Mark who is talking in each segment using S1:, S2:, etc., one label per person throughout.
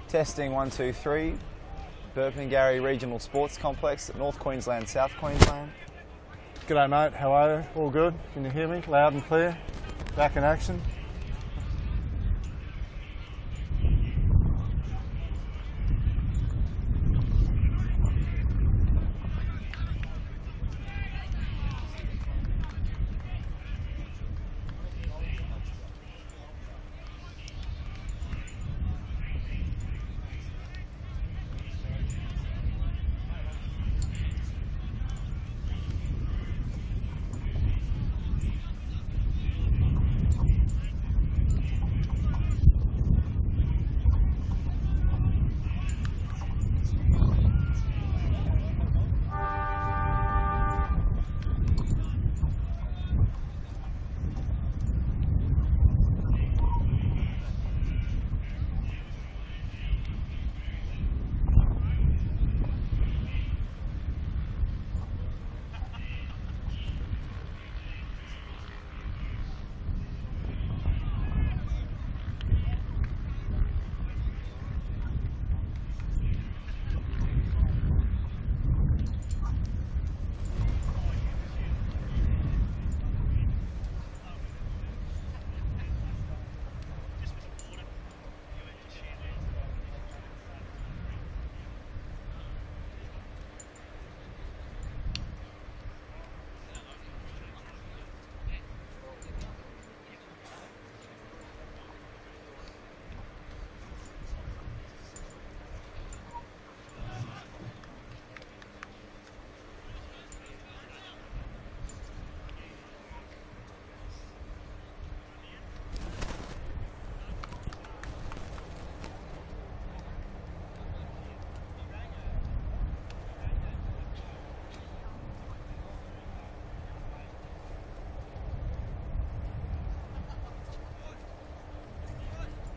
S1: Testing 1, 2, 3. Burpengary Regional Sports Complex, North Queensland, South Queensland.
S2: G'day mate, how are you? All good? Can you hear me? Loud and clear? Back in action?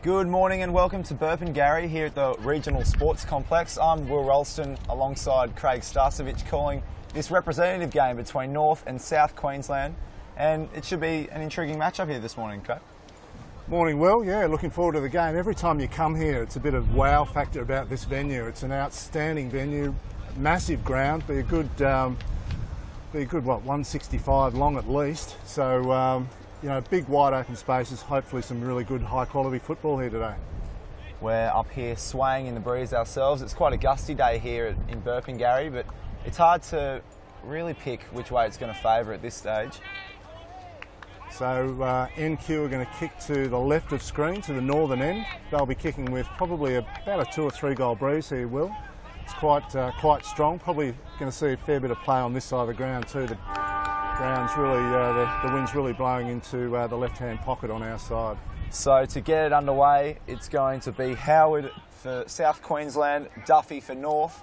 S1: Good morning and welcome to Burpengary here at the Regional Sports Complex. I'm Will Ralston alongside Craig Starcevich calling this representative game between North and South Queensland, and it should be an intriguing matchup here this morning, Craig.
S2: Morning Will, yeah, looking forward to the game. Every time you come here it's a bit of wow factor about this venue. It's an outstanding venue, massive ground, be a good what, 165 long at least. So you know, big wide open spaces, hopefully some really good high quality football here today.
S1: We're up here swaying in the breeze ourselves. It's quite a gusty day here in Burpengary, but it's hard to really pick which way it's going to favour at this stage.
S2: So NQ are going to kick to the left of screen, to the northern end. They'll be kicking with probably about a 2 or 3 goal breeze here, Will. It's quite strong, probably going to see a fair bit of play on this side of the ground too. The ground's really, the wind's really blowing into the left-hand pocket on our side.
S1: So to get it underway, it's going to be Howard for South Queensland, Duffy for North.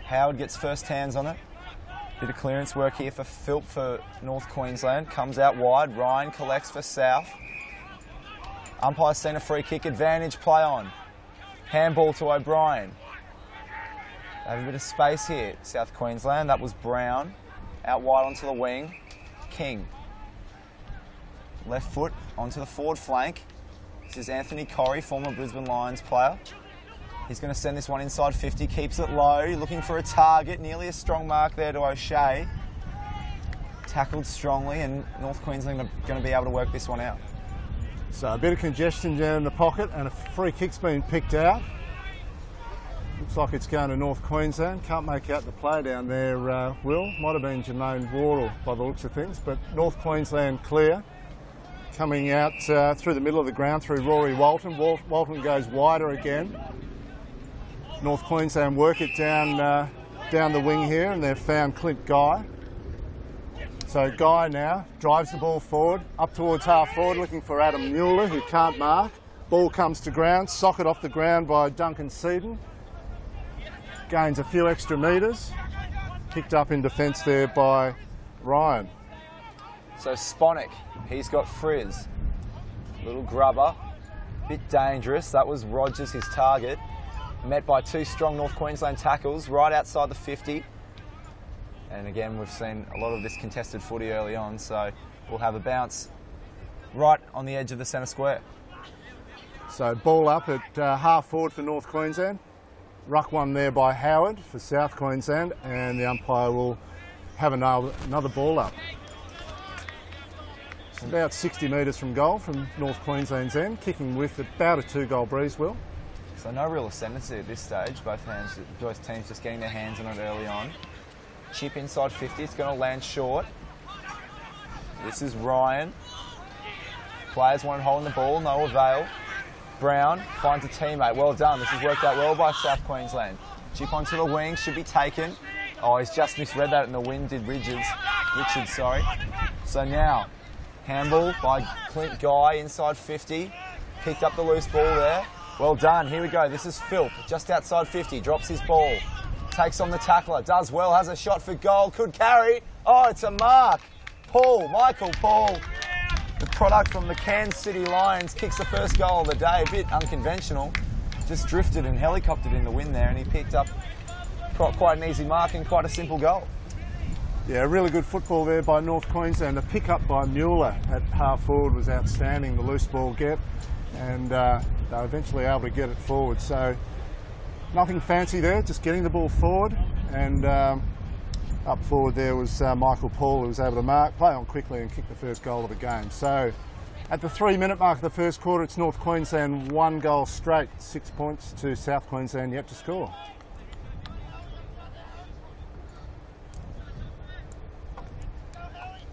S1: Howard gets first hands on it. Bit of clearance work here for Philp for North Queensland. Comes out wide. Ryan collects for South. Umpire's seen a free kick advantage, play on. Handball to O'Brien. They have a bit of space here, South Queensland. That was Brown. Out wide onto the wing. King. Left foot onto the forward flank. This is Anthony Corrie, former Brisbane Lions player. He's going to send this one inside 50, keeps it low, looking for a target. Nearly a strong mark there to O'Shea. Tackled strongly, and North Queensland are going to be able to work this one out.
S2: So a bit of congestion down in the pocket, and a free kick's been picked out. Looks like it's going to North Queensland. Can't make out the play down there, Will. Might have been Jermaine Wardle by the looks of things, but North Queensland clear. Coming out through the middle of the ground through Rory Walton. Walton goes wider again. North Queensland work it down the wing here, and they've found Clint Guy. So Guy now drives the ball forward, up towards half forward, looking for Adam Mueller, who can't mark. Ball comes to ground, socket off the ground by Duncan Seaton. Gains a few extra metres. Picked up in defence there by Ryan.
S1: So Sponick, he's got frizz. Little grubber, bit dangerous. That was Rogers, his target. Met by 2 strong North Queensland tackles right outside the 50. And again, we've seen a lot of this contested footy early on, so we'll have a bounce right on the edge of the centre square.
S2: So So ball up at half forward for North Queensland. Ruck one there by Howard for South Queensland, and the umpire will have another ball up. It's about 60 metres from goal from North Queensland's end, kicking with about a 2-goal breeze, Will.
S1: So no real ascendancy at this stage. Both teams just getting their hands on it early on. Chip inside 50, it's going to land short. This is Ryan. Players want to hold the ball, no avail. Brown finds a teammate, well done. This has worked out well by South Queensland. Chip onto the wing, should be taken. Oh, he's just misread that and the wind did Richards, sorry. So now, handball by Clint Guy inside 50. Picked up the loose ball there. Well done, here we go. This is Philp, just outside 50, drops his ball. Takes on the tackler, does well, has a shot for goal, could carry. Oh, it's a mark. Michael Paul. The product from the Kansas City Lions kicks the first goal of the day, a bit unconventional. Just drifted and helicoptered in the wind there, and he picked up quite an easy mark and quite a simple goal.
S2: Yeah, really good football there by North Queensland. The pick up by Mueller at half forward was outstanding, the loose ball get, and they were eventually able to get it forward. So nothing fancy there, just getting the ball forward, and up forward there was Michael Paul, who was able to play on quickly and kick the first goal of the game. So at the 3-minute mark of the first quarter, it's North Queensland 1 goal straight, 6 points to South Queensland yet to score.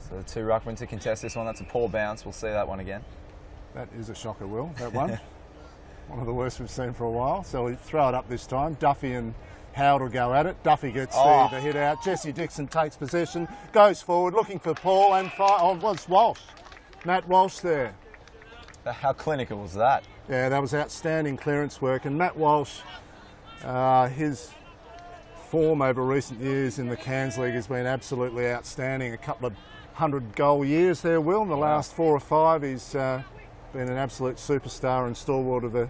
S1: So the two ruckmen to contest this one. That's a poor bounce. We'll see that one again.
S2: That is a shocker, Will, that one. One of the worst we've seen for a while. So we throw it up this time. Duffy and Howard will go at it. Duffy gets the hit out. Jesse Dixon takes possession, goes forward, looking for Paul, and it was Walsh. Matt Walsh there.
S1: How clinical was that?
S2: Yeah, that was outstanding clearance work. And Matt Walsh, his form over recent years in the Cairns League has been absolutely outstanding. A couple of 100-goal years there, Will. In the last 4 or 5, he's been an absolute superstar and stalwart of the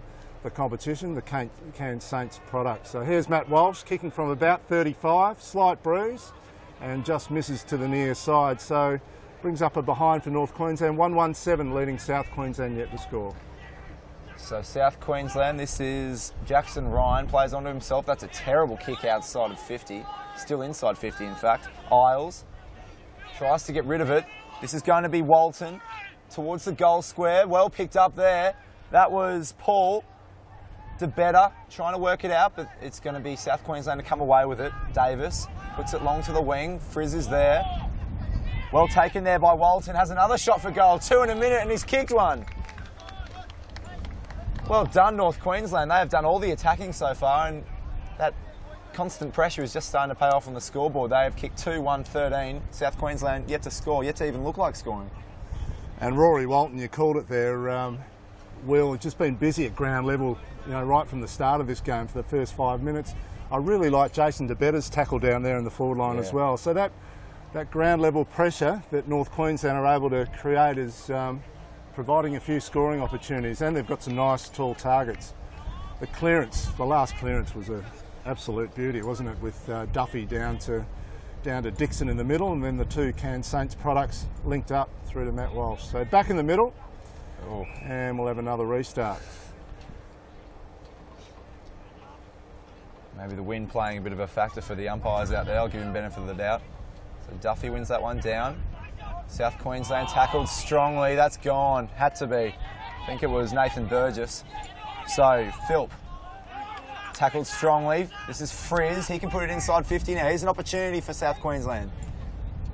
S2: competition, the Cairns Saints product. So here's Matt Walsh kicking from about 35, slight breeze, and just misses to the near side. So brings up a behind for North Queensland, 1-1-7 leading South Queensland yet to score.
S1: So South Queensland, this is Jackson Ryan, plays onto himself. That's a terrible kick outside of 50, still inside 50 in fact. Isles tries to get rid of it. This is going to be Walton towards the goal square, well picked up there. That was Paul. DeBetter trying to work it out, but it's going to be South Queensland to come away with it. Davis puts it long to the wing. Frizz is there. Well taken there by Walton. Has another shot for goal. 2 in a minute and he's kicked one. Well done, North Queensland. They have done all the attacking so far, and that constant pressure is just starting to pay off on the scoreboard. They have kicked 2-1-13. South Queensland yet to score, yet to even look like scoring.
S2: And Rory Walton, you called it there, Will, has just been busy at ground level, you know, right from the start of this game for the first 5 minutes. I really like Jason DeBetter's tackle down there in the forward line as well. So that ground level pressure that North Queensland are able to create is providing a few scoring opportunities, and they've got some nice tall targets. The clearance, the last clearance was an absolute beauty, wasn't it, with Duffy down to Dixon in the middle, and then the two Cairns Saints products linked up through to Matt Walsh. So back in the middle, and we'll have another restart.
S1: Maybe the wind playing a bit of a factor for the umpires out there. I'll give him benefit of the doubt. So Duffy wins that one down. South Queensland tackled strongly. That's gone. Had to be. I think it was Nathan Burgess. So Philp tackled strongly. This is Frizz. He can put it inside 50 now. Here's an opportunity for South Queensland.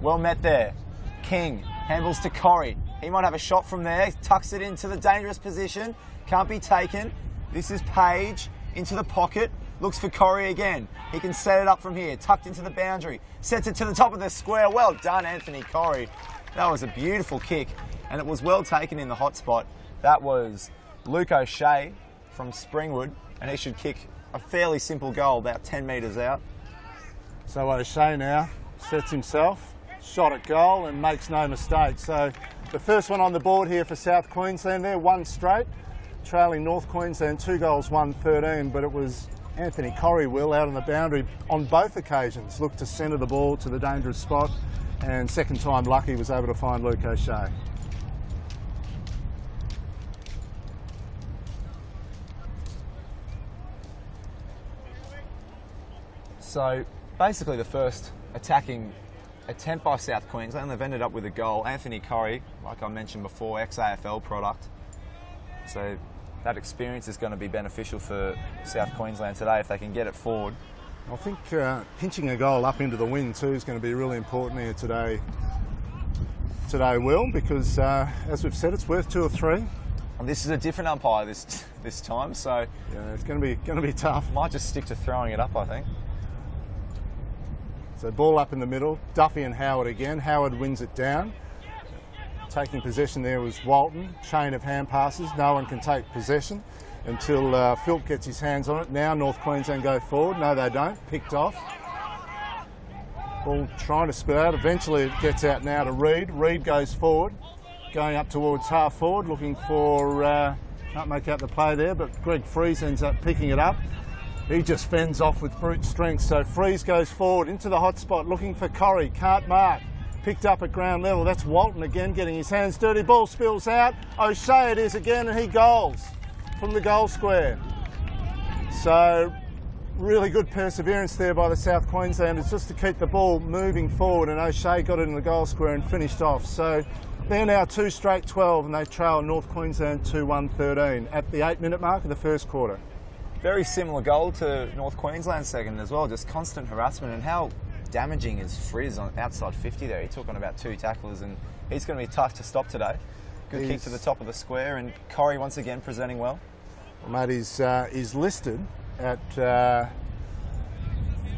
S1: Well met there. King handles to Corrie. He might have a shot from there. Tucks it into the dangerous position. Can't be taken. This is Page into the pocket. Looks for Corrie again. He can set it up from here. Tucked into the boundary. Sets it to the top of the square. Well done, Anthony Corrie. That was a beautiful kick, and it was well taken in the hot spot. That was Luke O'Shea from Springwood, and he should kick a fairly simple goal about 10 metres out.
S2: So O'Shea now sets himself, shot at goal, and makes no mistake. So the first one on the board here for South Queensland there, 1 straight, trailing North Queensland 2 goals, 1-13, but it was Anthony Corrie, Will, out on the boundary on both occasions, looked to centre the ball to the dangerous spot, and second time lucky was able to find Luke O'Shea.
S1: So basically the first attacking attempt by South Queensland, they've ended up with a goal. Anthony Curry, like I mentioned before, ex-AFL product. So that experience is going to be beneficial for South Queensland today if they can get it forward.
S2: I think pinching a goal up into the wing too is going to be really important here today, Will, because as we've said, it's worth 2 or 3.
S1: And this is a different umpire this time, so
S2: yeah, it's going to be tough.
S1: Might just stick to throwing it up, I think.
S2: So ball up in the middle, Duffy and Howard again. Howard wins it down. Taking possession there was Walton. Chain of hand passes. No one can take possession until Philp gets his hands on it. Now North Queensland go forward. No, they don't. Picked off. Ball trying to spit out. Eventually it gets out now to Reid. Reid goes forward, going up towards half forward, looking for, can't make out the play there, but Greg Freeze ends up picking it up. He just fends off with brute strength. So Freeze goes forward into the hot spot, looking for Corrie. Can't mark. Picked up at ground level. That's Walton again, getting his hands dirty. Ball spills out. O'Shea it is again, and he goals from the goal square. So really good perseverance there by the South Queenslanders just to keep the ball moving forward, and O'Shea got it in the goal square and finished off. So they're now 2 straight 12, and they trail North Queensland 2-1-13 at the 8-minute mark of the first quarter.
S1: Very similar goal to North Queensland's second as well, just constant harassment. And how damaging is Frizz on outside 50 there? He took on about 2 tacklers, and he's going to be tough to stop today. Good kick to the top of the square, and Corrie once again presenting well.
S2: Well, mate, he's listed at,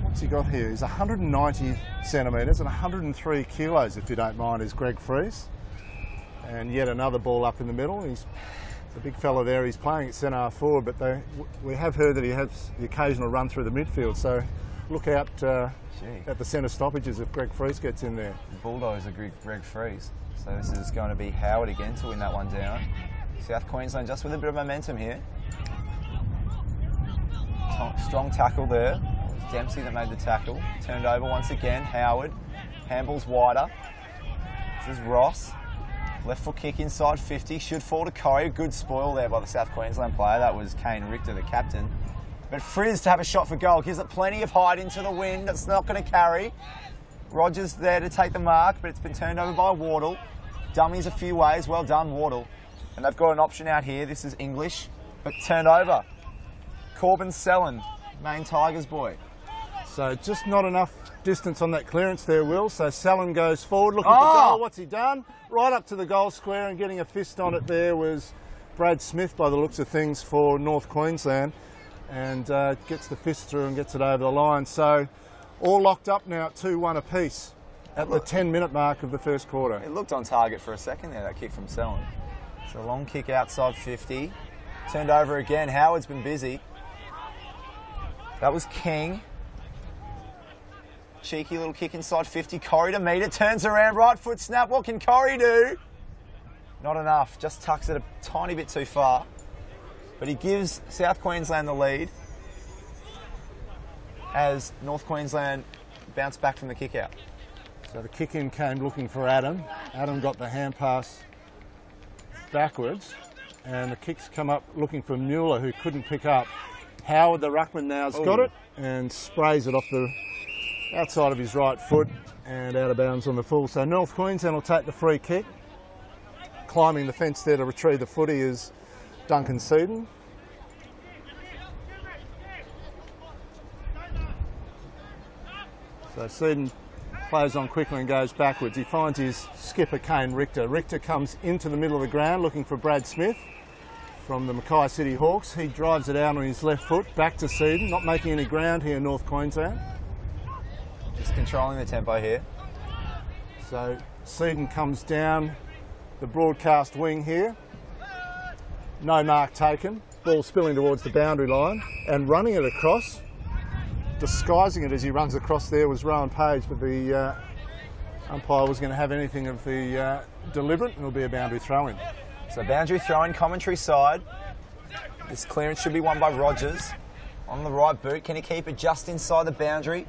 S2: what's he got here? He's 190 centimetres and 103 kilos, if you don't mind, is Greg Freeze. And yet another ball up in the middle. He's a big fella there. He's playing at centre forward, but we have heard that he has the occasional run through the midfield, so look out at the centre stoppages if Greg Freeze gets in there.
S1: The Bulldogs are Greg Freeze. So this is going to be Howard again to win that one down. South Queensland just with a bit of momentum here. Strong tackle there. It was Dempsey that made the tackle. Turned over once again. Howard. Handball's wider. This is Ross. Left foot kick inside 50. Should fall to Corrie. Good spoil there by the South Queensland player. That was Kane Richter, the captain. But Frizz to have a shot for goal. Gives it plenty of height into the wind. That's not going to carry. Rogers there to take the mark, but it's been turned over by Wardle. Dummies a few ways. Well done, Wardle. And they've got an option out here. This is English, but turned over. Corbin Sellen, main Tigers boy.
S2: So just not enough distance on that clearance there, Will. So Sellen goes forward, looking for goal. What's he done? Right up to the goal square, and getting a fist on it there was Brad Smith, by the looks of things, for North Queensland. And gets the fist through and gets it over the line. So all locked up now at 2-1 apiece at the 10-minute mark of the first quarter.
S1: It looked on target for a second there, that kick from Sellen. So long kick outside 50. Turned over again. Howard's been busy. That was King. Cheeky little kick inside 50. Corrie to meet it. Turns around. Right foot snap. What can Corrie do? Not enough. Just tucks it a tiny bit too far. But he gives South Queensland the lead as North Queensland bounced back from the kick out.
S2: So the kick in came looking for Adam. Adam got the hand pass backwards, and the kicks come up looking for Mueller, who couldn't pick up. Howard, the ruckman, now has got it and sprays it off the outside of his right foot and out of bounds on the full. So North Queensland will take the free kick. Climbing the fence there to retrieve the footy is Duncan Seaton. So Seaton plays on quickly and goes backwards. He finds his skipper, Kane Richter. Richter comes into the middle of the ground looking for Brad Smith from the Mackay City Hawks. He drives it out on his left foot, back to Seaton, not making any ground here in North Queensland.
S1: Just controlling the tempo here.
S2: So Seaton comes down the broadcast wing here. No mark taken. Ball spilling towards the boundary line and running it across. Disguising it as he runs across there was Rowan Page, but the umpire was going to have anything of the deliberate, and it'll be a boundary throw-in.
S1: So boundary throw-in, commentary side. This clearance should be won by Rogers. On the right boot, can he keep it just inside the boundary?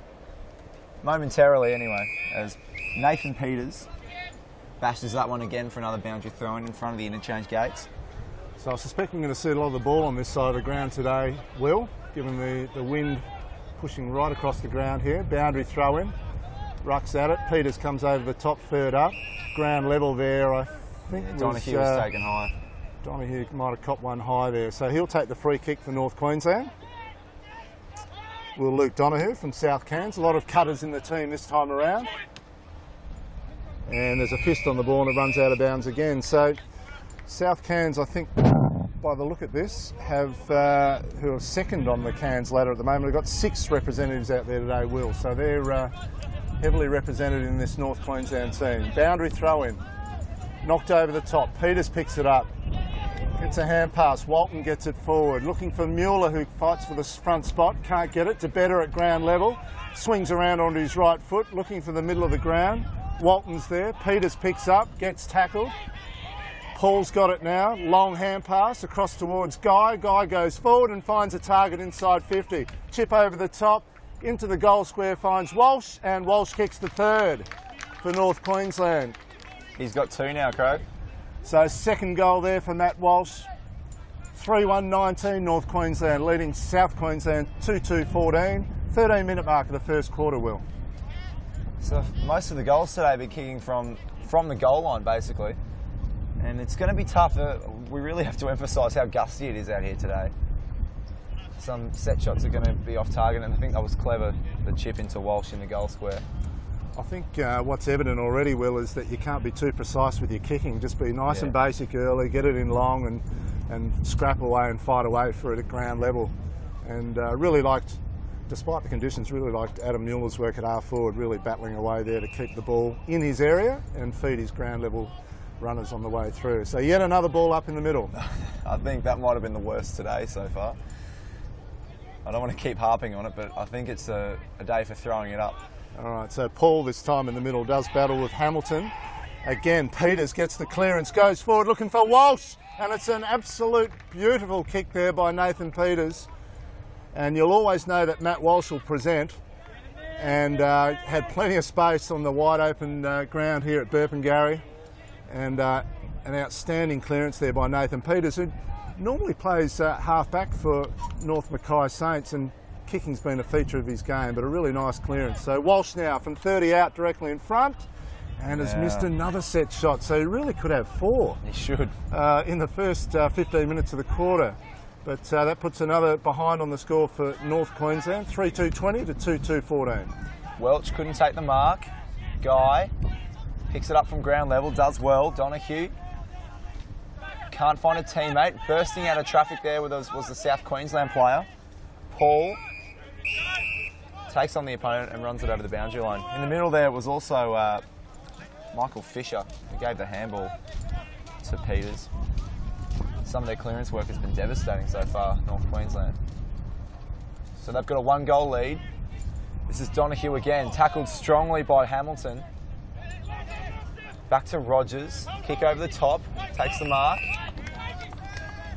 S1: Momentarily anyway, as Nathan Peters bashes that one again for another boundary throw-in in front of the interchange gates.
S2: So I suspect we're going to see a lot of the ball on this side of the ground today, Will, given the wind pushing right across the ground here. Boundary throw in. Rucks at it. Peters comes over the top, third up. Ground level there, I think.
S1: Donahue was taken high.
S2: Donahue might have copped one high there. So he'll take the free kick for North Queensland. Will Luke Donahue from South Cairns. A lot of cutters in the team this time around. And there's a fist on the ball and it runs out of bounds again. So South Cairns, I think, by the look at this, have who are second on the Cairns ladder at the moment. We've got 6 representatives out there today, Will. So they're heavily represented in this North Queensland team. Boundary throw in. Knocked over the top. Peters picks it up. Gets a hand pass. Walton gets it forward. Looking for Mueller, who fights for the front spot. Can't get it. DeBetter at ground level. Swings around onto his right foot, looking for the middle of the ground. Walton's there. Peters picks up. Gets tackled. Paul's got it now. Long hand pass across towards Guy. Guy goes forward and finds a target inside 50. Chip over the top. Into the goal square finds Walsh, and Walsh kicks the third for North Queensland.
S1: He's got 2 now, Crow.
S2: So second goal there for Matt Walsh. 3-1-19 North Queensland, leading South Queensland 2-2-14. 13-minute mark of the first quarter, Will.
S1: So most of the goals today have been kicking from the goal line, basically. And it's going to be tough. We really have to emphasise how gusty it is out here today. Some set shots are going to be off target, and I think that was clever, the chip into Walsh in the goal square.
S2: I think what's evident already, Will, is that you can't be too precise with your kicking. Just be nice and basic early, get it in long and scrap away and fight away for it at ground level. And really liked, despite the conditions, really liked Adam Mueller's work at half forward, really battling away there to keep the ball in his area and feed his ground level runners on the way through. So yet another ball up in the middle.
S1: I think that might have been the worst today so far. I don't want to keep harping on it, but I think it's a day for throwing it up.
S2: All right, so Paul this time in the middle does battle with Hamilton. Again, Peters gets the clearance, goes forward looking for Walsh, and it's an absolute beautiful kick there by Nathan Peters. And you'll always know that Matt Walsh will present, and had plenty of space on the wide open ground here at Burpengary. And an outstanding clearance there by Nathan Peters, who normally plays half-back for North Mackay Saints, and kicking's been a feature of his game, but a really nice clearance. So Walsh now from 30 out directly in front, and has missed another set shot, so he really could have 4.
S1: He should.
S2: In the first 15 minutes of the quarter. But that puts another behind on the score for North Queensland, 3-2-20 to 2-2-14.
S1: Welch couldn't take the mark. Guy picks it up from ground level, does well. Donahue can't find a teammate. Bursting out of traffic there was the South Queensland player. Paul takes on the opponent and runs it over the boundary line. In the middle there was also Michael Fisher, who gave the handball to Peters. Some of their clearance work has been devastating so far, North Queensland. So they've got a 1-goal lead. This is Donahue again, tackled strongly by Hamilton. Back to Rogers, kick over the top, takes the mark.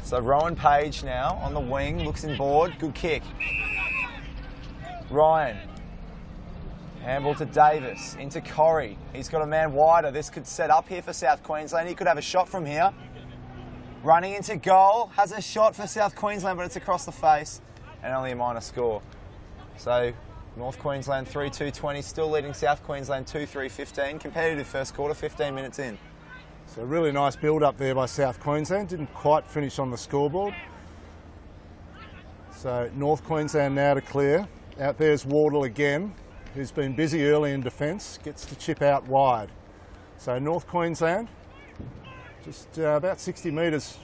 S1: So Rowan Page now on the wing, looks inboard, good kick. Ryan, handball to Davis, into Corrie. He's got a man wider. This could set up here for South Queensland. He could have a shot from here. Running into goal, has a shot for South Queensland, but it's across the face and only a minor score. So North Queensland 3-2-20, still leading South Queensland 2-3-15. Competitive first quarter, 15 minutes in.
S2: So a really nice build-up there by South Queensland. Didn't quite finish on the scoreboard. So North Queensland now to clear. Out there's Wardle again, who's been busy early in defence. Gets the chip out wide. So North Queensland, just about 60 metres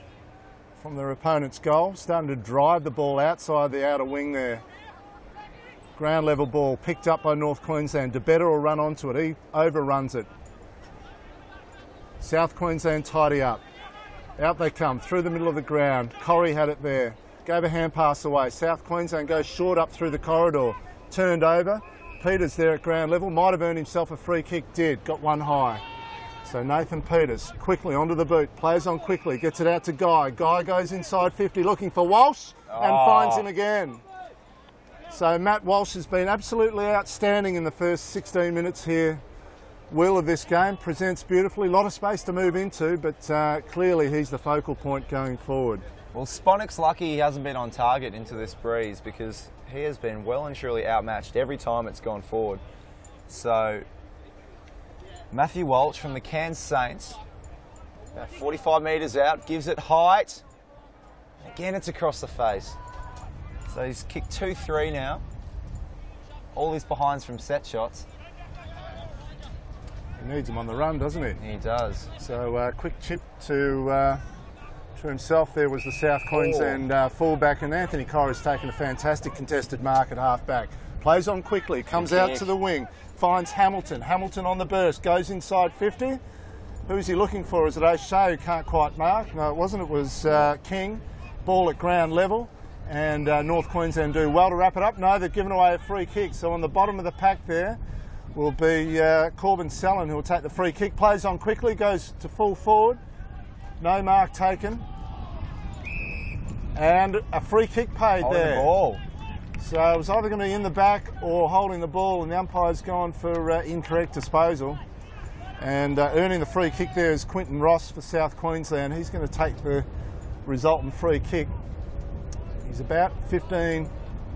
S2: from their opponent's goal. Starting to drive the ball outside the outer wing there. Ground level ball picked up by North Queensland. DeBetter will run onto it. He overruns it. South Queensland tidy up. Out they come through the middle of the ground. Corrie had it there. Gave a hand pass away. South Queensland goes short up through the corridor. Turned over. Peters there at ground level. Might have earned himself a free kick. Did. Got one high. So Nathan Peters quickly onto the boot. Plays on quickly. Gets it out to Guy. Guy goes inside 50 looking for Walsh and finds him again. So Matt Walsh has been absolutely outstanding in the first 16 minutes here. Will of this game, presents beautifully, a lot of space to move into, but clearly he's the focal point going forward.
S1: Well, Sponik's lucky he hasn't been on target into this breeze because he has been well and truly outmatched every time it's gone forward. So, Matthew Walsh from the Cairns Saints, about 45 metres out, gives it height. Again, it's across the face. So he's kicked 2-3 now. All his behinds from set shots.
S2: He needs him on the run, doesn't he?
S1: He does.
S2: So quick chip to himself there was the South Queensland fullback, and Anthony Corrie's taken a fantastic contested mark at half-back. Plays on quickly, comes out to the wing, finds Hamilton. Hamilton on the burst, goes inside 50. Who's he looking for? Is it O'Shea who can't quite mark? No, it wasn't. It was King. Ball at ground level, and North Queensland do well to wrap it up. No, they've given away a free kick. So on the bottom of the pack there will be Corbin Sellen, who will take the free kick. Plays on quickly, goes to full forward. No mark taken. And a free kick paid
S1: holding
S2: there.
S1: The ball.
S2: So it was either going to be in the back or holding the ball, and the umpire's gone for incorrect disposal. And earning the free kick there is Quinton Ross for South Queensland. He's going to take the resultant free kick. He's about 15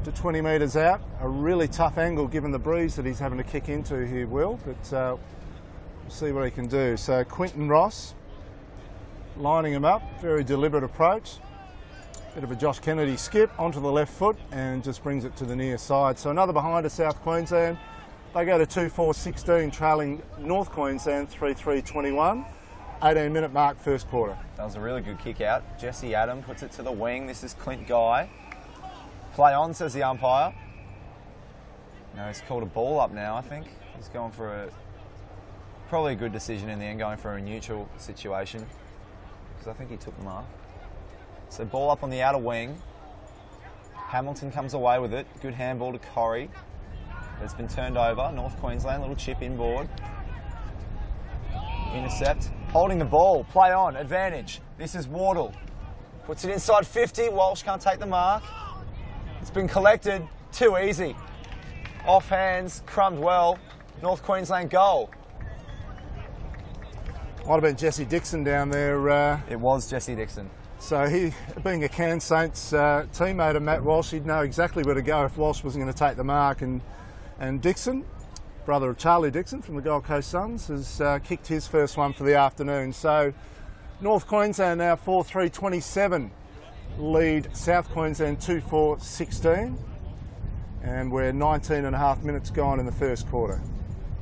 S2: to 20 metres out. A really tough angle given the breeze that he's having to kick into here, Will, but we'll see what he can do. So Quinton Ross lining him up, very deliberate approach. Bit of a Josh Kennedy skip onto the left foot and just brings it to the near side. So another behind of South Queensland. They go to 2-4-16, trailing North Queensland 3-3-21. 18-minute mark, first quarter.
S1: That was a really good kick out. Jesse Adam puts it to the wing. This is Clint Guy. Play on, says the umpire. No, he's called a ball up now, I think. He's going for probably a good decision in the end, going for a neutral situation, because I think he took the mark. So ball up on the outer wing. Hamilton comes away with it. Good handball to Corrie. It's been turned over. North Queensland, little chip inboard. Intercept. Holding the ball. Play on. Advantage. This is Wardle. Puts it inside 50. Walsh can't take the mark. It's been collected. Too easy. Off hands. Crumbed well. North Queensland goal.
S2: Might have been Jesse Dixon down there.
S1: It was Jesse Dixon.
S2: So he, being a Cairns Saints teammate of Matt Walsh, he'd know exactly where to go if Walsh wasn't going to take the mark. And Dixon, brother of Charlie Dixon from the Gold Coast Suns, has kicked his first one for the afternoon. So North Queensland now 4-3-27 lead South Queensland 2-4-16, and we're 19 and a half minutes gone in the first quarter.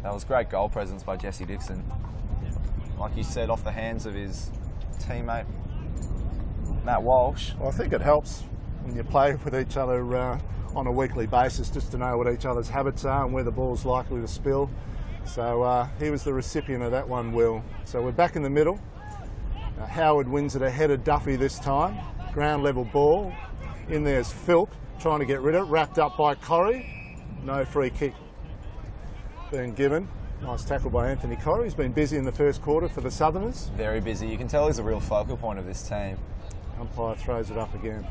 S1: That was great goal presence by Jesse Dixon. Like you said, off the hands of his teammate Matt Walsh.
S2: Well, I think it helps when you play with each other on a weekly basis, just to know what each other's habits are and where the ball's likely to spill. So he was the recipient of that one, Will. So we're back in the middle. Howard wins it ahead of Duffy this time. Ground level ball. In there's Philp trying to get rid of it, wrapped up by Corrie. No free kick being given. Nice tackle by Anthony Corrie. He's been busy in the first quarter for the Southerners.
S1: Very busy. You can tell he's a real focal point of this team.
S2: Umpire throws it up again.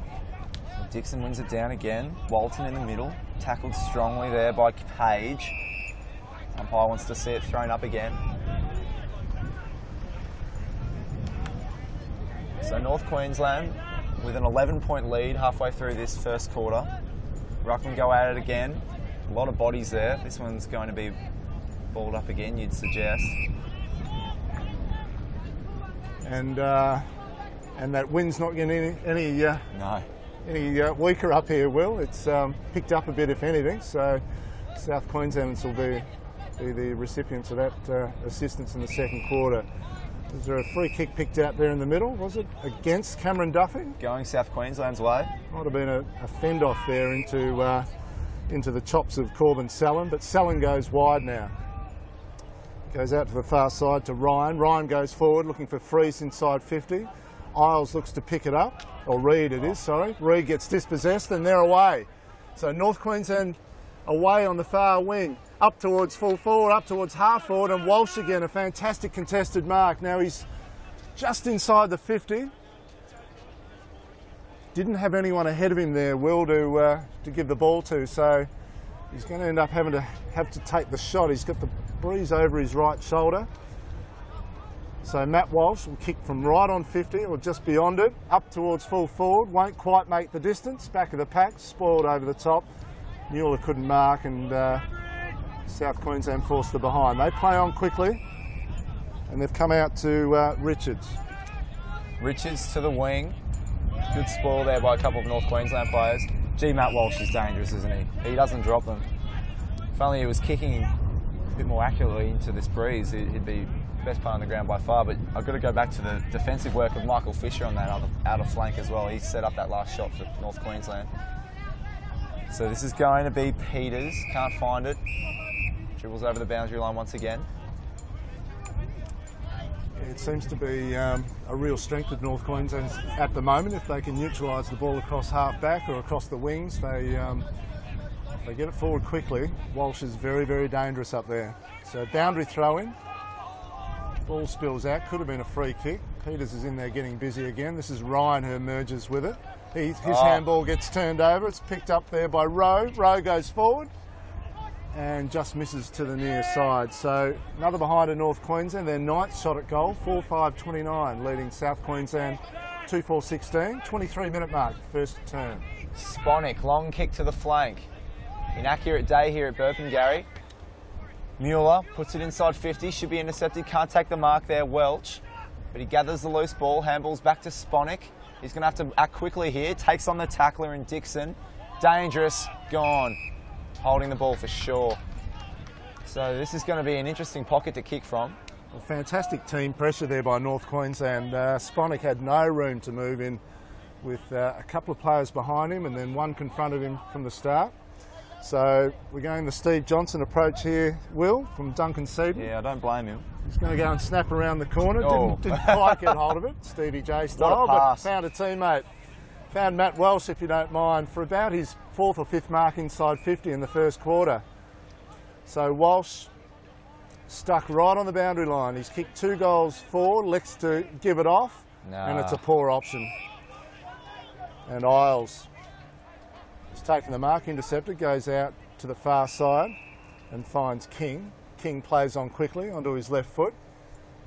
S1: Dixon wins it down again. Walton in the middle. Tackled strongly there by Page. Umpire wants to see it thrown up again. So North Queensland with an 11-point lead halfway through this first quarter. Ruckman go at it again. A lot of bodies there. This one's going to be balled up again, you'd suggest.
S2: And that wind's not getting any weaker up here, Will. It's picked up a bit, if anything. So South Queenslanders will be the recipients of that assistance in the second quarter. Was there a free kick picked out there in the middle? Was it against Cameron Duffy?
S1: Going South Queensland's way.
S2: Might have been a fend off there into the chops of Corbin Sellen, but Sellen goes wide now. Goes out to the far side to Ryan. Ryan goes forward looking for Freese inside 50. Isles looks to pick it up, or Reed it is, sorry. Reed gets dispossessed and they're away. So North Queensland away on the far wing, up towards full forward, up towards half forward, and Walsh again, a fantastic contested mark. Now he's just inside the 50. Didn't have anyone ahead of him there, Will, to give the ball to, so he's going to end up having to take the shot. He's got the breeze over his right shoulder. So Matt Walsh will kick from right on 50 or just beyond it, up towards full forward, won't quite make the distance, back of the pack, spoiled over the top. Mueller couldn't mark and South Queensland forced the behind. They play on quickly and they've come out to Richards.
S1: Richards to the wing. Good spoil there by a couple of North Queensland players. Gee, Matt Walsh is dangerous, isn't he? He doesn't drop them. If only he was kicking a bit more accurately into this breeze, he'd be best player on the ground by far. But I've got to go back to the defensive work of Michael Fisher on that outer flank as well. He set up that last shot for North Queensland. So this is going to be Peters. Can't find it. Dribbles over the boundary line once again.
S2: It seems to be a real strength of North Queensland at the moment. If they can neutralise the ball across half back or across the wings, they get it forward quickly. Walsh is very, very dangerous up there. So boundary throw in. Ball spills out. Could have been a free kick. Peters is in there getting busy again. This is Ryan who emerges with it. His handball gets turned over. It's picked up there by Rowe. Rowe goes forward and just misses to the near side. So another behind of North Queensland, their ninth shot at goal, 4-5-29, leading South Queensland 2-4-16, 23-minute mark, first turn.
S1: Sponick, long kick to the flank. Inaccurate day here at Burpengary. Mueller puts it inside 50, should be intercepted, can't take the mark there, Welch. But he gathers the loose ball, handballs back to Sponick. He's going to have to act quickly here, takes on the tackler in Dixon. Dangerous, gone. Holding the ball for sure. So this is going to be an interesting pocket to kick from.
S2: Well, fantastic team pressure there by North Queensland. Sponick had no room to move in with a couple of players behind him and then one confronted him from the start. So we're going the Steve Johnson approach here, Will, from Duncan Seaton.
S1: Yeah, I don't blame him.
S2: He's going to go and snap around the corner. Didn't quite get hold of it, Stevie J style, but found a teammate. Found Matt Welsh, if you don't mind, for about his fourth or fifth mark inside 50 in the first quarter. So Walsh stuck right on the boundary line. He's kicked 2 goals forward, looks to give it off, and it's a poor option. And Isles has taken the mark, intercepted, goes out to the far side and finds King. King plays on quickly onto his left foot,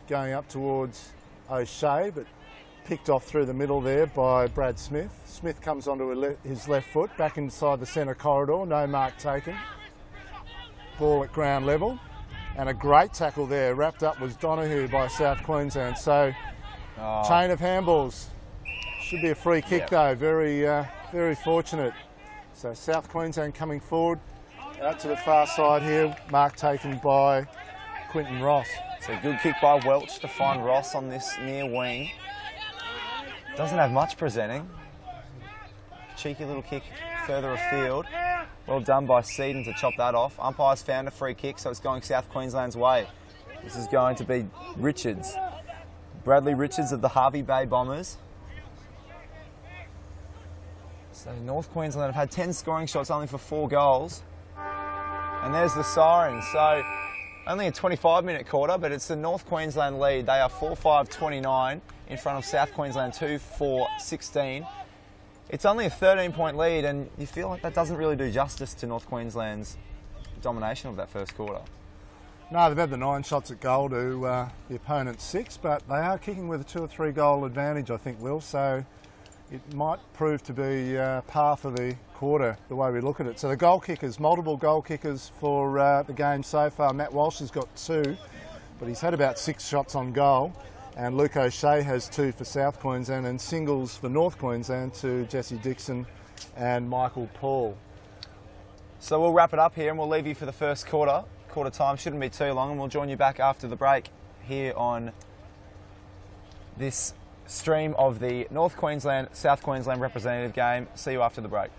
S2: going up towards O'Shea, but picked off through the middle there by Brad Smith. Smith comes onto his left foot, back inside the centre corridor, no mark taken. Ball at ground level, and a great tackle there. Wrapped up was Donahue by South Queensland. So, chain of handballs. Should be a free kick though, very fortunate. So South Queensland coming forward, out to the far side here, mark taken by Quinton Ross.
S1: So good kick by Welch to find Ross on this near wing. Doesn't have much presenting. Cheeky little kick further afield. Well done by Seaton to chop that off. Umpires found a free kick, so it's going South Queensland's way. This is going to be Richards. Bradley Richards of the Harvey Bay Bombers. So North Queensland have had 10 scoring shots only for 4 goals. And there's the siren. So only a 25-minute quarter, but it's the North Queensland lead. They are 4-5-29 in front of South Queensland 2-4-16. It's only a 13-point lead, and you feel like that doesn't really do justice to North Queensland's domination of that first quarter.
S2: No, they've had the 9 shots at goal to the opponent's 6, but they are kicking with a 2 or 3 goal advantage, I think, Will. So it might prove to be par for the quarter, the way we look at it. So the goal kickers, multiple goal kickers for the game so far. Matt Walsh has got 2, but he's had about 6 shots on goal. And Luke O'Shea has 2 for South Queensland, and singles for North Queensland to Jesse Dixon and Michael Paul.
S1: So we'll wrap it up here and we'll leave you for the first quarter. Quarter time shouldn't be too long, and we'll join you back after the break here on this stream of the North Queensland, South Queensland representative game. See you after the break.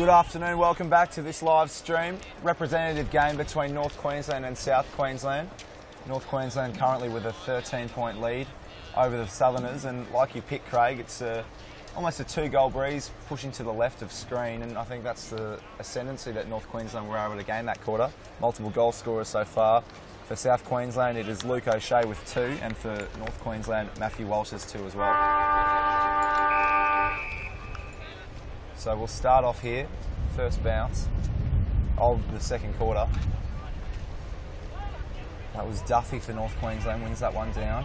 S1: Good afternoon, welcome back to this live stream. Representative game between North Queensland and South Queensland. North Queensland currently with a 13-point lead over the Southerners, and like you picked, Craig, it's almost a 2-goal breeze pushing to the left of screen, and I think that's the ascendancy that North Queensland were able to gain that quarter. Multiple goal scorers so far. For South Queensland it is Luke O'Shea with 2, and for North Queensland Matthew Walsh has 2 as well. So we'll start off here, first bounce of the second quarter. That was Duffy for North Queensland, wins that one down.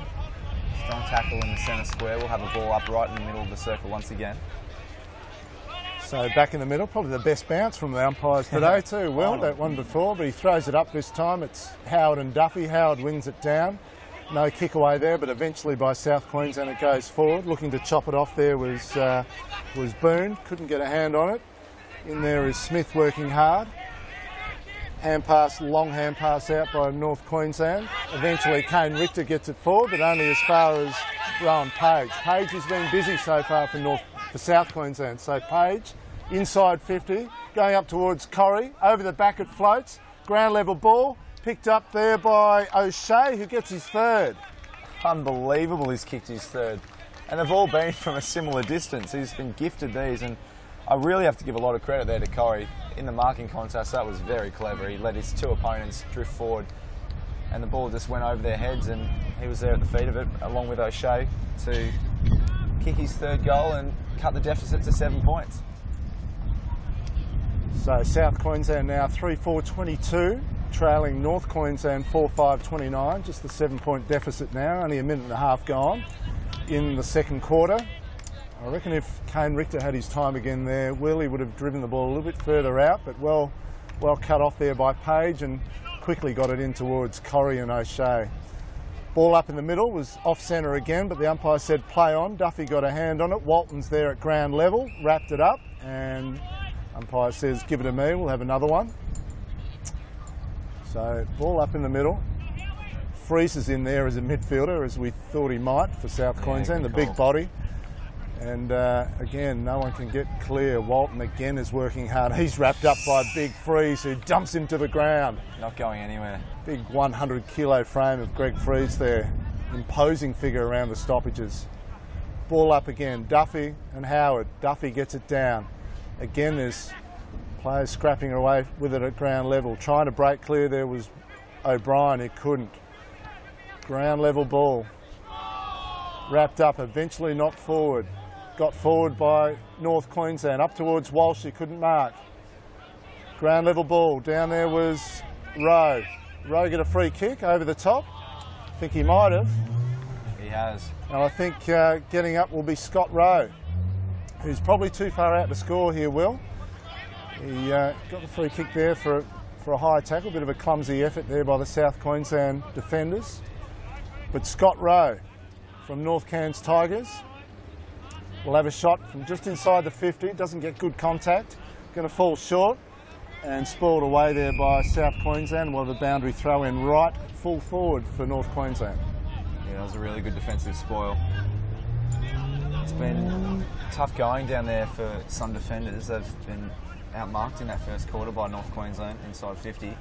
S1: Strong tackle in the centre square. We'll have a ball up right in the middle of the circle once again.
S2: So back in the middle, probably the best bounce from the umpires today too. Well, that one before, but he throws it up this time. It's Howard and Duffy. Howard wins it down. No kick away there, but eventually by South Queensland it goes forward. Looking to chop it off there was Boone. Couldn't get a hand on it. In there is Smith working hard. Long hand pass out by North Queensland. Eventually Kane Richter gets it forward, but only as far as Rowan Page. Page has been busy so far for South Queensland. So Page, inside 50, going up towards Corrie. Over the back it floats. Ground level ball. Picked up there by O'Shea, who gets his 3rd.
S1: Unbelievable, he's kicked his 3rd. And they've all been from a similar distance. He's been gifted these, and I really have to give a lot of credit there to Corrie. In the marking contest, that was very clever. He let his 2 opponents drift forward, and the ball just went over their heads, and he was there at the feet of it, along with O'Shea, to kick his 3rd goal and cut the deficit to 7 points.
S2: So South Queensland now 3-4-22. Trailing North Queensland 4-5-29, just a 7-point deficit now, only a minute and a half gone in the second quarter. I reckon if Kane Richter had his time again there, Willie would have driven the ball a little bit further out, but well cut off there by Page and quickly got it in towards Corrie and O'Shea. Ball up in the middle was off centre again, but the umpire said play on. Duffy got a hand on it. Walton's there at ground level, wrapped it up, and umpire says give it to me, we'll have another one. So ball up in the middle. Freezes in there as a midfielder, as we thought he might for South Queensland, the big body. And again, no one can get clear. Walton again is working hard. He's wrapped up by Big Freeze, who dumps him to the ground.
S1: Not going anywhere.
S2: Big 100-kilo frame of Greg Freeze there. Imposing figure around the stoppages. Ball up again. Duffy and Howard. Duffy gets it down. Again, there's players scrapping away with it at ground level. Trying to break clear there was O'Brien, who couldn't. Ground level ball. Wrapped up, eventually knocked forward. Got forward by North Queensland. Up towards Walsh, who couldn't mark. Ground level ball. Down there was Rowe. Rowe get a free kick over the top. I think he might have.
S1: He has.
S2: And I think getting up will be Scott Rowe, who's probably too far out to score here, Will. He got the free kick there for a high tackle, bit of a clumsy effort there by the South Queensland defenders. But Scott Rowe from North Cairns Tigers will have a shot from just inside the 50, doesn't get good contact, going to fall short and spoiled away there by South Queensland. Well, the boundary throw in right full forward for North Queensland.
S1: Yeah, that was a really good defensive spoil. It's been tough going down there for some defenders. They've been outmarked in that first quarter by North Queensland inside 50.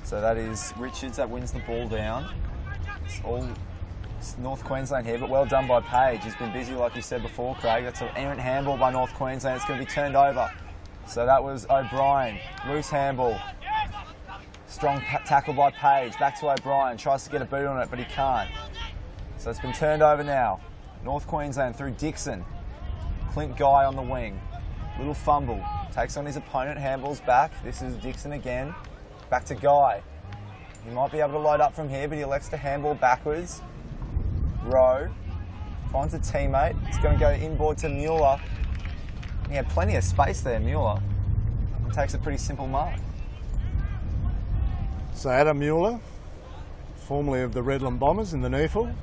S1: So that is Richards that wins the ball down. It's North Queensland here, but well done by Page. He's been busy, like you said before, Craig. That's an errant handball by North Queensland. It's going to be turned over. So that was O'Brien. Loose handball. Strong tackle by Page. Back to O'Brien. Tries to get a boot on it, but he can't. So it's been turned over now. North Queensland through Dixon. Clint Guy on the wing. Little fumble. Takes on his opponent, handballs back. This is Dixon again. Back to Guy. He might be able to load up from here, but he elects to handball backwards. Rowe. Finds a teammate. It's going to go inboard to Mueller. He had plenty of space there, Mueller. And takes a pretty simple mark.
S2: So Adam Mueller, formerly of the Redland Bombers in the NEFL.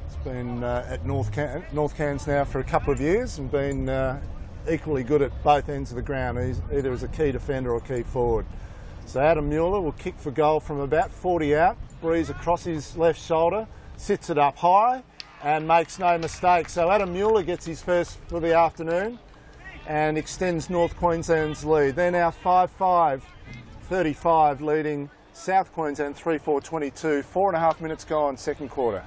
S2: He's been at North Cairns now for a couple of years and been equally good at both ends of the ground, either as a key defender or key forward. So Adam Mueller will kick for goal from about 40 out, breeze across his left shoulder, sits it up high and makes no mistake. So Adam Mueller gets his first for the afternoon, and extends North Queensland's lead. They're now 5-5, 35 leading South Queensland 3-4-22. 4.5 minutes gone, second quarter.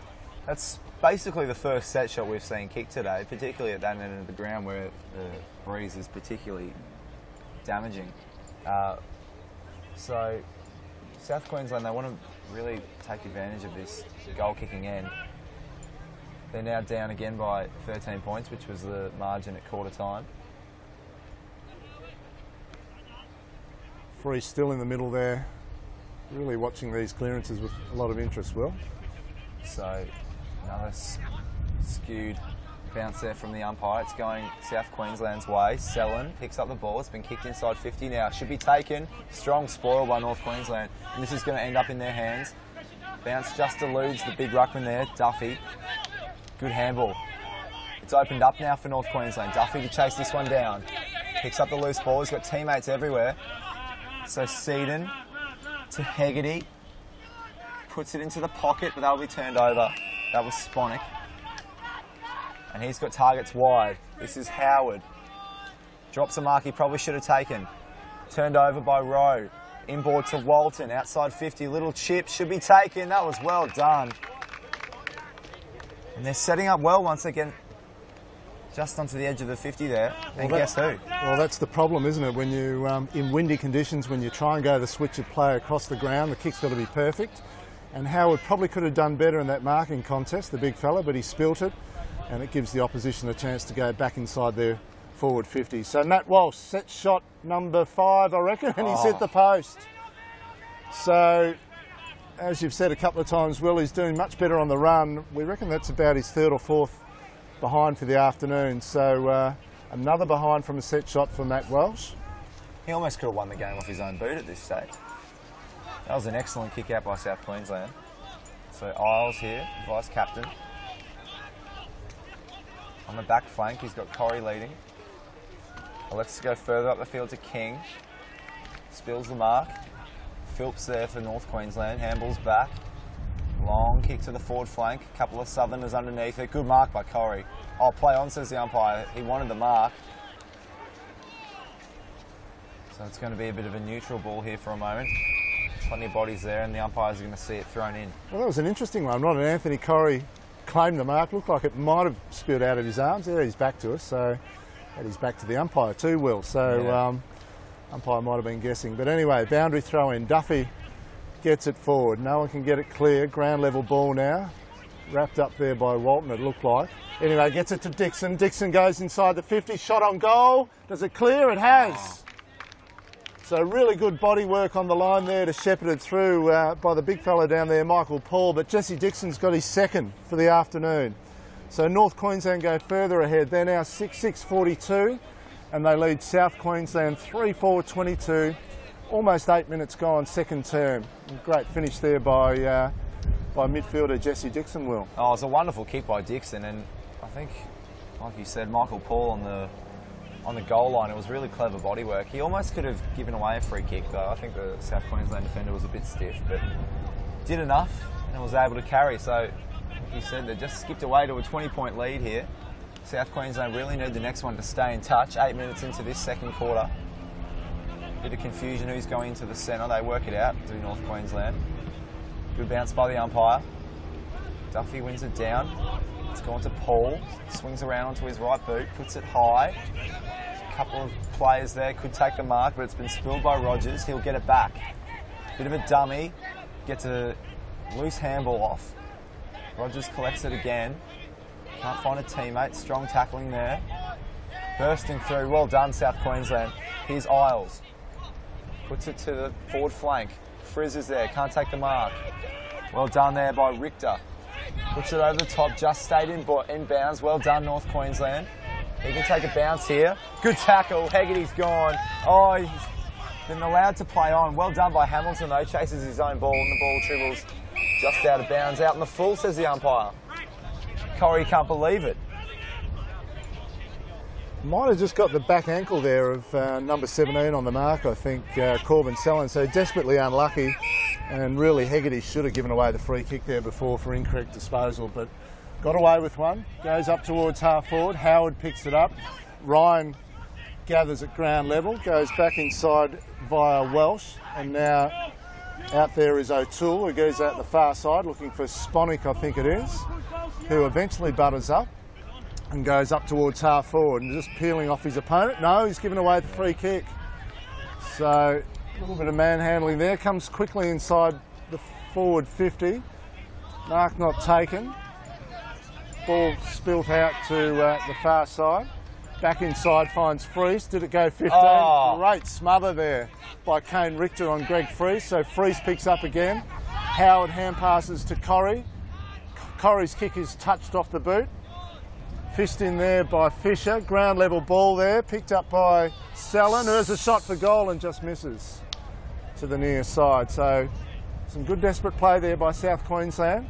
S1: That's basically the first set shot we've seen kicked today, particularly at that end of the ground where the breeze is particularly damaging. So South Queensland, they want to really take advantage of this goal-kicking end. They're now down again by 13 points, which was the margin at quarter time.
S2: Free still in the middle there. Really watching these clearances with a lot of interest, Will.
S1: So another skewed bounce there from the umpire. It's going South Queensland's way. Selin picks up the ball. It's been kicked inside 50 now. Should be taken. Strong spoil by North Queensland. And this is going to end up in their hands. Bounce just eludes the big ruckman there, Duffy. Good handball. It's opened up now for North Queensland. Duffy to chase this one down. Picks up the loose ball. He's got teammates everywhere. So Seaton to Hegarty. Puts it into the pocket, but that'll be turned over. That was Sponick. And he's got targets wide. This is Howard. Drops a mark he probably should have taken. Turned over by Rowe. Inboard to Walton. Outside 50. Little chip should be taken. That was well done. And they're setting up well once again, just onto the edge of the 50 there. And guess who?
S2: Well, that's the problem, isn't it? When you, in windy conditions, when you try and go the switch of play across the ground, the kick's got to be perfect. And Howard probably could have done better in that marking contest, the big fella, but he spilt it, and it gives the opposition a chance to go back inside their forward 50. So Nat Walsh, set shot number 5, I reckon, and he's hit the post. So, as you've said a couple of times, Will, he's doing much better on the run. We reckon that's about his 3rd or 4th behind for the afternoon. So another behind from a set shot for Matt Welsh.
S1: He almost could have won the game off his own boot at this stage. That was an excellent kick out by South Queensland. So Isles here, vice captain. On the back flank, he's got Corrie leading. Let's go further up the field to King. Spills the mark. Phillips there for North Queensland. Handball's back. Long kick to the forward flank. Couple of Southerners underneath it. Good mark by Corrie. Oh, play on, says the umpire. He wanted the mark. So it's going to be a bit of a neutral ball here for a moment. Plenty of bodies there, and the umpires are going to see it thrown in.
S2: Well, that was an interesting one. Not an Anthony Corrie claimed the mark. Looked like it might have spilled out of his arms. There, he's back to us. So that he's back to the umpire too, Will. So yeah. Umpire might have been guessing. But anyway, boundary throw in. Duffy gets it forward. No one can get it clear. Ground level ball now. Wrapped up there by Walton, it looked like. Anyway, gets it to Dixon. Dixon goes inside the 50. Shot on goal. Does it clear? It has. So really good body work on the line there to shepherd it through by the big fella down there, Michael Paul. But Jesse Dixon's got his 2nd for the afternoon. So North Queensland go further ahead. They're now 6-6-42. And they lead South Queensland 3-4-22. Almost 8 minutes gone, second term. Great finish there by midfielder Jesse Dixon, Will.
S1: Oh, it was a wonderful kick by Dixon, and I think, like you said, Michael Paul on the goal line, it was really clever body work. He almost could have given away a free kick, though. I think the South Queensland defender was a bit stiff, but did enough and was able to carry. So, like you said, they just skipped away to a 20-point lead here. South Queensland really need the next one to stay in touch. 8 minutes into this second quarter. Bit of confusion who's going into the centre. They work it out, do North Queensland. Good bounce by the umpire. Duffy wins it down. It's gone to Paul. Swings around onto his right boot, puts it high. A couple of players there could take the mark, but it's been spilled by Rogers. He'll get it back. Bit of a dummy. Gets a loose handball off. Rogers collects it again. Can't find a teammate. Strong tackling there. Bursting through. Well done, South Queensland. Here's Isles. Puts it to the forward flank. Frizz is there. Can't take the mark. Well done there by Richter. Puts it over the top. Just stayed in bounds. Well done, North Queensland. He can take a bounce here. Good tackle. Hegarty's gone. Oh, he's been allowed to play on. Well done by Hamilton, though. Chases his own ball, and the ball dribbles just out of bounds. Out in the full, says the umpire. Corrie can't believe it.
S2: Might have just got the back ankle there of number 17 on the mark, I think, Corbin Selin. So desperately unlucky, and really Hegarty should have given away the free kick there before for incorrect disposal, but got away with one. Goes up towards half forward. Howard picks it up. Ryan gathers at ground level, goes back inside via Welsh, and now out there is O'Toole, who goes out the far side looking for Sponic, I think it is, who eventually butters up and goes up towards half forward and just peeling off his opponent. No, he's given away the free kick. So a little bit of manhandling there, comes quickly inside the forward 50. Mark not taken. Ball spilt out to the far side. Back inside finds Freese. Did it go 15?
S1: Oh.
S2: Great smother there by Kane Richter on Greg Freese. So Freese picks up again. Howard hand passes to Corrie. Corrie's kick is touched off the boot. Fist in there by Fisher. Ground level ball there. Picked up by Sellen. There's a shot for goal and just misses to the near side. So some good desperate play there by South Queensland.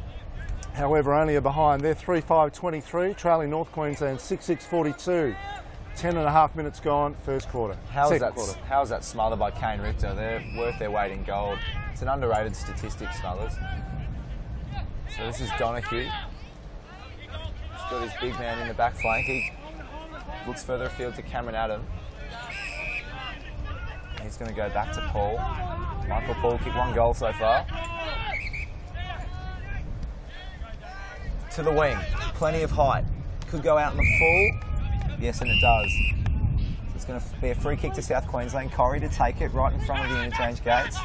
S2: However, only a behind. They're 3-5-23, trailing North Queensland 6-6-42. 10.5 minutes gone, first quarter.
S1: How is that smother by Kane Richter? They're worth their weight in gold. It's an underrated statistic, smothers. So this is Donahue. He's got his big man in the back flank. He looks further afield to Cameron Adam. He's going to go back to Paul. Michael Paul kicked 1 goal so far. To the wing, plenty of height. Could go out in the full. Yes, and it does. So it's going to be a free kick to South Queensland. Corrie to take it right in front of the interchange gates.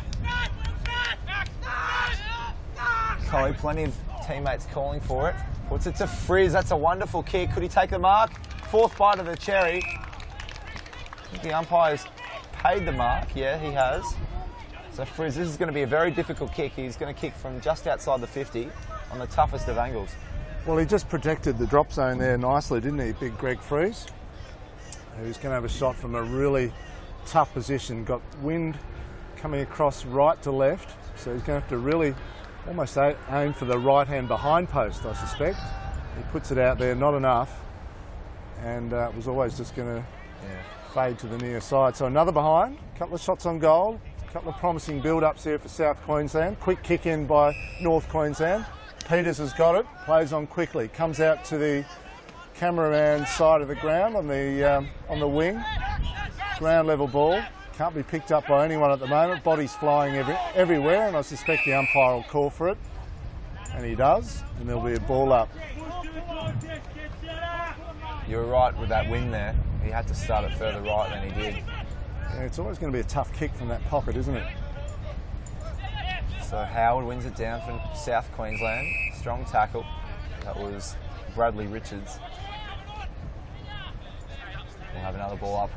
S1: Corrie, plenty of teammates calling for it. Puts it to Frizz. That's a wonderful kick. Could he take the mark? 4th bite of the cherry. I think the umpire's paid the mark. Yeah, he has. So Frizz, this is going to be a very difficult kick. He's going to kick from just outside the 50 on the toughest of angles.
S2: Well, he just protected the drop zone there nicely, didn't he, big Greg Freese? Who's going to have a shot from a really tough position. Got wind coming across right to left, so he's going to have to really almost aim for the right-hand behind post, I suspect. He puts it out there, not enough, and it was always just going to fade to the near side. So another behind, a couple of shots on goal, a couple of promising build-ups here for South Queensland. Quick kick in by North Queensland. Peters has got it, plays on quickly, comes out to the cameraman side of the ground on the wing. Ground level ball, can't be picked up by anyone at the moment. Bodies flying everywhere, and I suspect the umpire will call for it, and he does, and there'll be a ball up.
S1: You were right with that win there. He had to start it further right than he did.
S2: Yeah, it's always going to be a tough kick from that pocket, isn't it?
S1: So Howard wins it down from South Queensland. Strong tackle. That was Bradley Richards. We'll have another ball up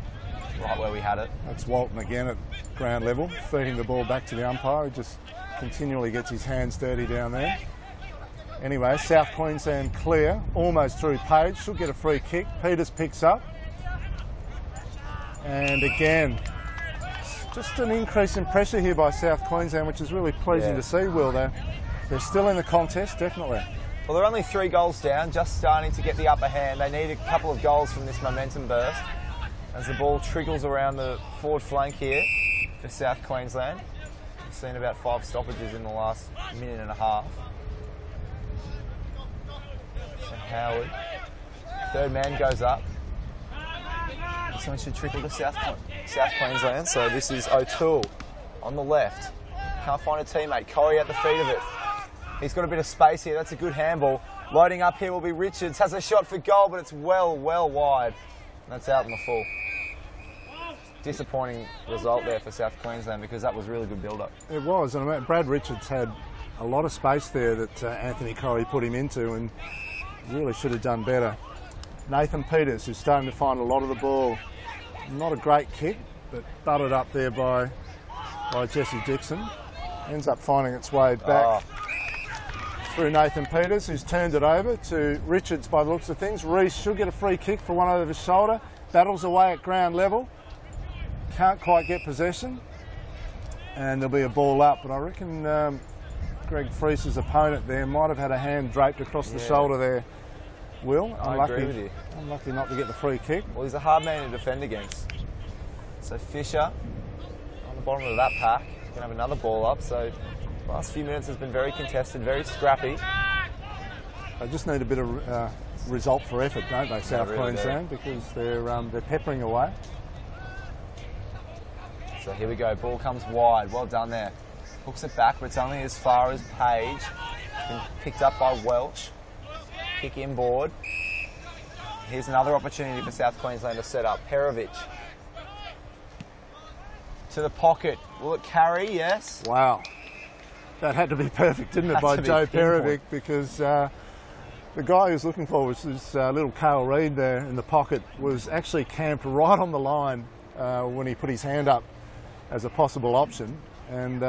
S1: right where we had it.
S2: That's Walton again at ground level, feeding the ball back to the umpire. He just continually gets his hands dirty down there. Anyway, South Queensland clear, almost through Page. Should get a free kick. Peters picks up. And again, just an increase in pressure here by South Queensland, which is really pleasing to see, Will. They're still in the contest, definitely.
S1: Well, they're only 3 goals down, just starting to get the upper hand. They need a couple of goals from this momentum burst as the ball trickles around the forward flank here for South Queensland. We've seen about 5 stoppages in the last minute and a half. So Howard, 3rd man goes up. This one should trickle to South Queensland. So this is O'Toole on the left. Can't find a teammate. Corrie at the feet of it. He's got a bit of space here. That's a good handball. Loading up here will be Richards. Has a shot for goal, but it's well wide. And that's out in the full. Disappointing result there for South Queensland because that was really good build-up.
S2: It was. And I mean, Brad Richards had a lot of space there that Anthony Corrie put him into and really should have done better. Nathan Peters, who's starting to find a lot of the ball. Not a great kick, but butted up there by Jesse Dixon. Ends up finding its way back through Nathan Peters, who's turned it over to Richards by the looks of things. Reece should get a free kick for one over his shoulder. Battles away at ground level. Can't quite get possession. And there'll be a ball up, but I reckon Greg Freese's opponent there might have had a hand draped across the shoulder there. Will,
S1: I agree with you.
S2: Unlucky not to get the free kick.
S1: Well, he's a hard man to defend against. So Fisher on the bottom of that pack. He's going to have another ball up. So the last few minutes has been very contested, very scrappy.
S2: They just need a bit of result for effort, don't they, South Queensland, because they're peppering away.
S1: So here we go, ball comes wide, well done there. Hooks it back, but it's only as far as Page. Been picked up by Welch. Kick inboard. Here's another opportunity for South Queensland to set up. Perovic. To the pocket. Will it carry? Yes.
S2: Wow. That had to be perfect, didn't it, by Joe Perovic, because the guy who's looking for was this little Cale Reid there in the pocket, was actually camped right on the line when he put his hand up as a possible option, and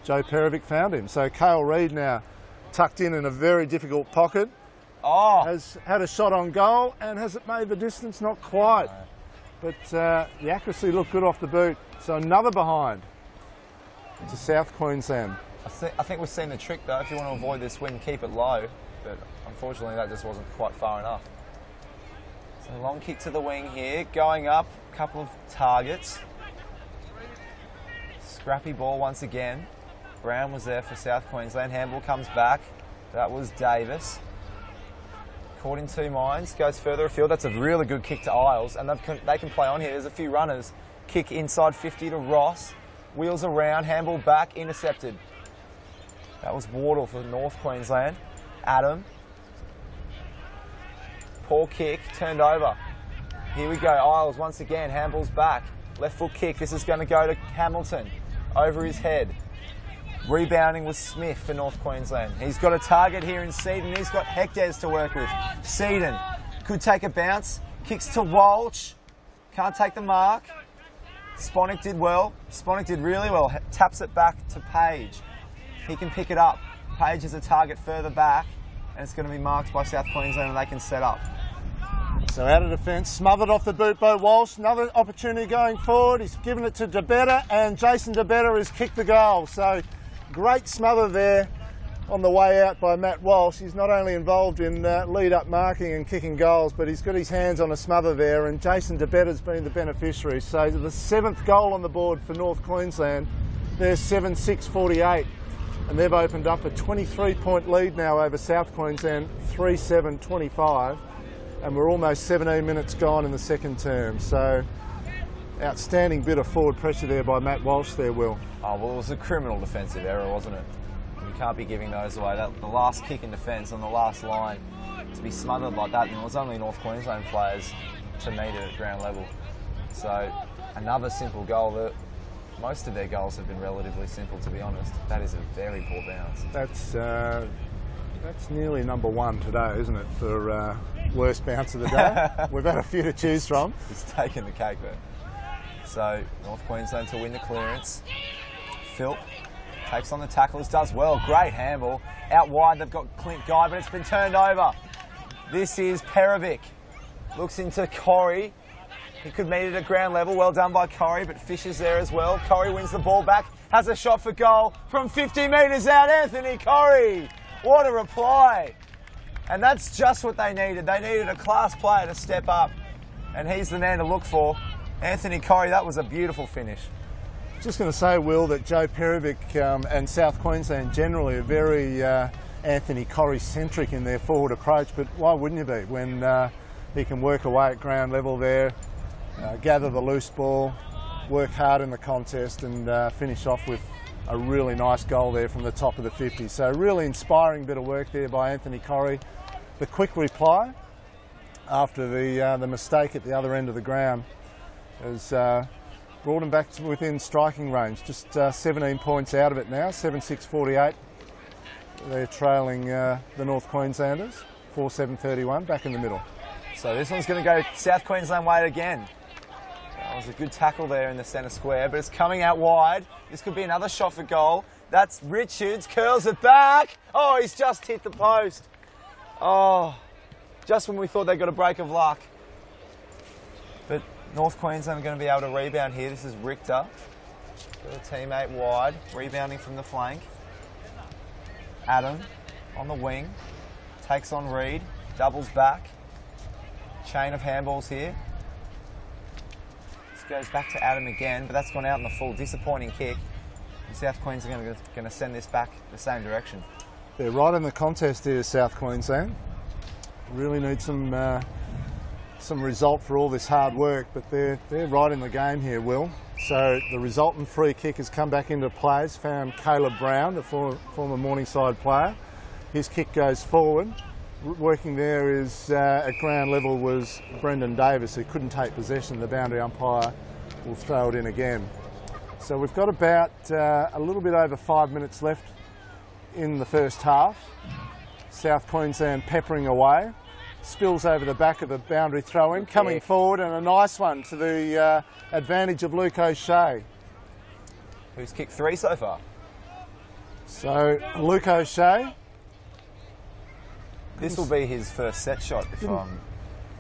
S2: Joe Perovic found him. So Cale Reid now tucked in a very difficult pocket.
S1: Oh.
S2: Has had a shot on goal, and has it made the distance? Not quite. But the accuracy looked good off the boot. So another behind to South Queensland.
S1: I think we've seen the trick though. If you want to avoid this win, keep it low. But unfortunately that just wasn't quite far enough. So long kick to the wing here, going up, a couple of targets. Scrappy ball once again. Brown was there for South Queensland. Handball comes back. That was Davis. Caught in two minds, goes further afield. That's a really good kick to Isles, and they can play on here. There's a few runners. Kick inside 50 to Ross. Wheels around, handball back, intercepted. That was Wardle for North Queensland. Adam. Poor kick, turned over. Here we go, Isles once again, handball's back. Left foot kick, this is going to go to Hamilton. Over his head. Rebounding was Smith for North Queensland. He's got a target here in Seaton. He's got Hectares to work with. Seaton could take a bounce. Kicks to Walsh. Can't take the mark. Sponick did well. Sponick did really well. Taps it back to Page. He can pick it up. Page has a target further back, and it's going to be marked by South Queensland, and they can set up.
S2: So out of defence, smothered off the boot by Walsh. Another opportunity going forward. He's given it to DeBetta, and Jason DeBetta has kicked the goal. So great smother there on the way out by Matt Walsh. He's not only involved in lead-up marking and kicking goals, but he's got his hands on a smother there, and Jason DeBetta's been the beneficiary. So the 7th goal on the board for North Queensland. They're 7-6-48, and they've opened up a 23-point lead now over South Queensland, 3-7-25, and we're almost 17 minutes gone in the second term. So outstanding bit of forward pressure there by Matt Walsh there, Will.
S1: Oh, well, it was a criminal defensive error, wasn't it? You can't be giving those away. The last kick in defence on the last line, to be smothered like that, and it was only North Queensland players to meet it at ground level. So another simple goal. Most of their goals have been relatively simple, to be honest. That is a very poor bounce.
S2: That's nearly number one today, isn't it, for worst bounce of the day? We've had a few to choose from.
S1: It's taken the cake there. So North Queensland to win the clearance. Philp takes on the tacklers, does well. Great handball. Out wide, they've got Clint Guy, but it's been turned over. This is Perovic. Looks into Corrie. He could meet it at ground level. Well done by Corrie, but Fisher's there as well. Corrie wins the ball back, has a shot for goal from 50 metres out. Anthony Corrie. What a reply. And that's just what they needed. They needed a class player to step up, and he's the man to look for. Anthony Corrie, that was a beautiful finish.
S2: Just going to say, Will, that Joe Perovic and South Queensland generally are very Anthony Corrie-centric in their forward approach, but why wouldn't you be when he can work away at ground level there, gather the loose ball, work hard in the contest, and finish off with a really nice goal there from the top of the 50. So really inspiring bit of work there by Anthony Corrie. The quick reply after the mistake at the other end of the ground has brought him back to within striking range. Just 17 points out of it now, 7-6-48. They're trailing the North Queenslanders, 4-7-31, back in the middle.
S1: So this one's going to go South Queensland way again. That was a good tackle there in the centre square, but it's coming out wide. This could be another shot for goal. That's Richards, curls it back. Oh, he's just hit the post. Oh, just when we thought they got a break of luck. But North Queensland are going to be able to rebound here. This is Richter. Got a teammate wide, rebounding from the flank. Adam on the wing, takes on Reid, doubles back. Chain of handballs here. This goes back to Adam again, but that's gone out in the full. Disappointing kick. And South Queensland are going to send this back the same direction.
S2: They're right in the contest here, South Queensland. Really need some result for all this hard work, but they're right in the game here, Will. So the resultant free kick has come back into play. It's found Caleb Brown, the former Morningside player. His kick goes forward. Working there is at ground level was Brendan Davis, who couldn't take possession. The boundary umpire will throw it in again. So we've got about a little bit over 5 minutes left in the first half. South Queensland peppering away. Spills over the back of the boundary throw-in, coming forward, and a nice one to the advantage of Luke O'Shea.
S1: Who's kicked 3 so far?
S2: So Luke O'Shea.
S1: This will be his first set shot, if I'm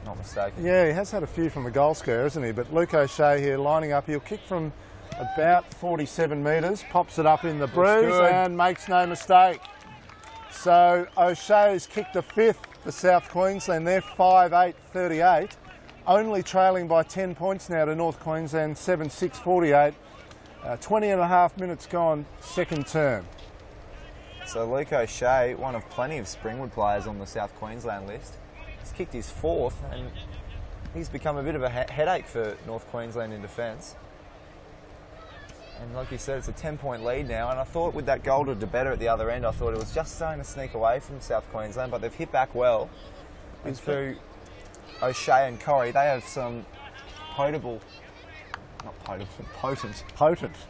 S1: not mistaken.
S2: Yeah, he has had a few from the goal square, hasn't he? But Luke O'Shea here lining up. He'll kick from about 47 metres, pops it up in the bruise and makes no mistake. So O'Shea's kicked a 5th for South Queensland. They're 5-8-38, only trailing by 10 points now to North Queensland, 7-6-48. 20 and a half minutes gone, second term.
S1: So Luke O'Shea, one of plenty of Springwood players on the South Queensland list, he's kicked his 4th and he's become a bit of a headache for North Queensland in defence. And like you said, it's a 10-point lead now, and I thought with that goal to better at the other end, I thought it was just starting to sneak away from South Queensland, but they've hit back well. And through O'Shea and Corrie, they have some potent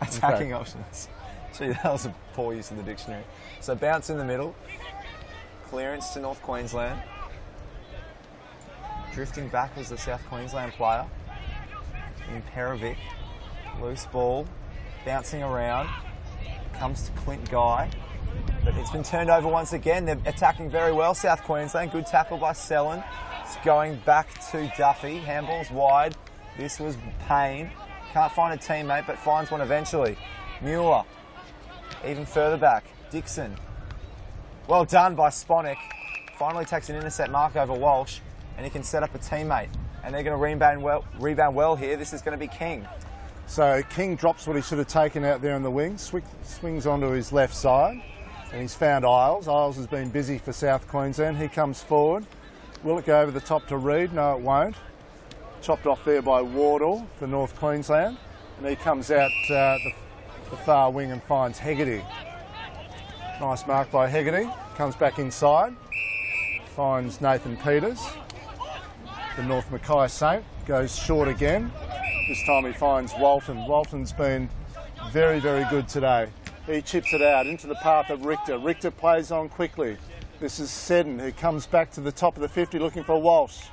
S1: attacking options. Gee, that was a poor use of the dictionary. So bounce in the middle, clearance to North Queensland. Drifting back was the South Queensland player in Perovic. Loose ball. Bouncing around, comes to Clint Guy, but it's been turned over once again. They're attacking very well, South Queensland. Good tackle by Sellen. It's going back to Duffy. Handball's wide. This was Payne. Can't find a teammate, but finds one eventually. Mueller, even further back. Dixon. Well done by Sponik. Finally takes an intercept mark over Walsh, and he can set up a teammate. And they're going to rebound well here. This is going to be King.
S2: So King drops what he should have taken out there in the wing, swings onto his left side, and he's found Isles. Isles has been busy for South Queensland. He comes forward. Will it go over the top to Reid? No, it won't. Chopped off there by Wardle for North Queensland, and he comes out the far wing and finds Hegarty. Nice mark by Hegarty. Comes back inside, finds Nathan Peters. The North Mackay Saint goes short again. This time he finds Walton. Walton's been very, very good today. He chips it out into the path of Richter. Richter plays on quickly. This is Seddon, who comes back to the top of the 50 looking for Walsh.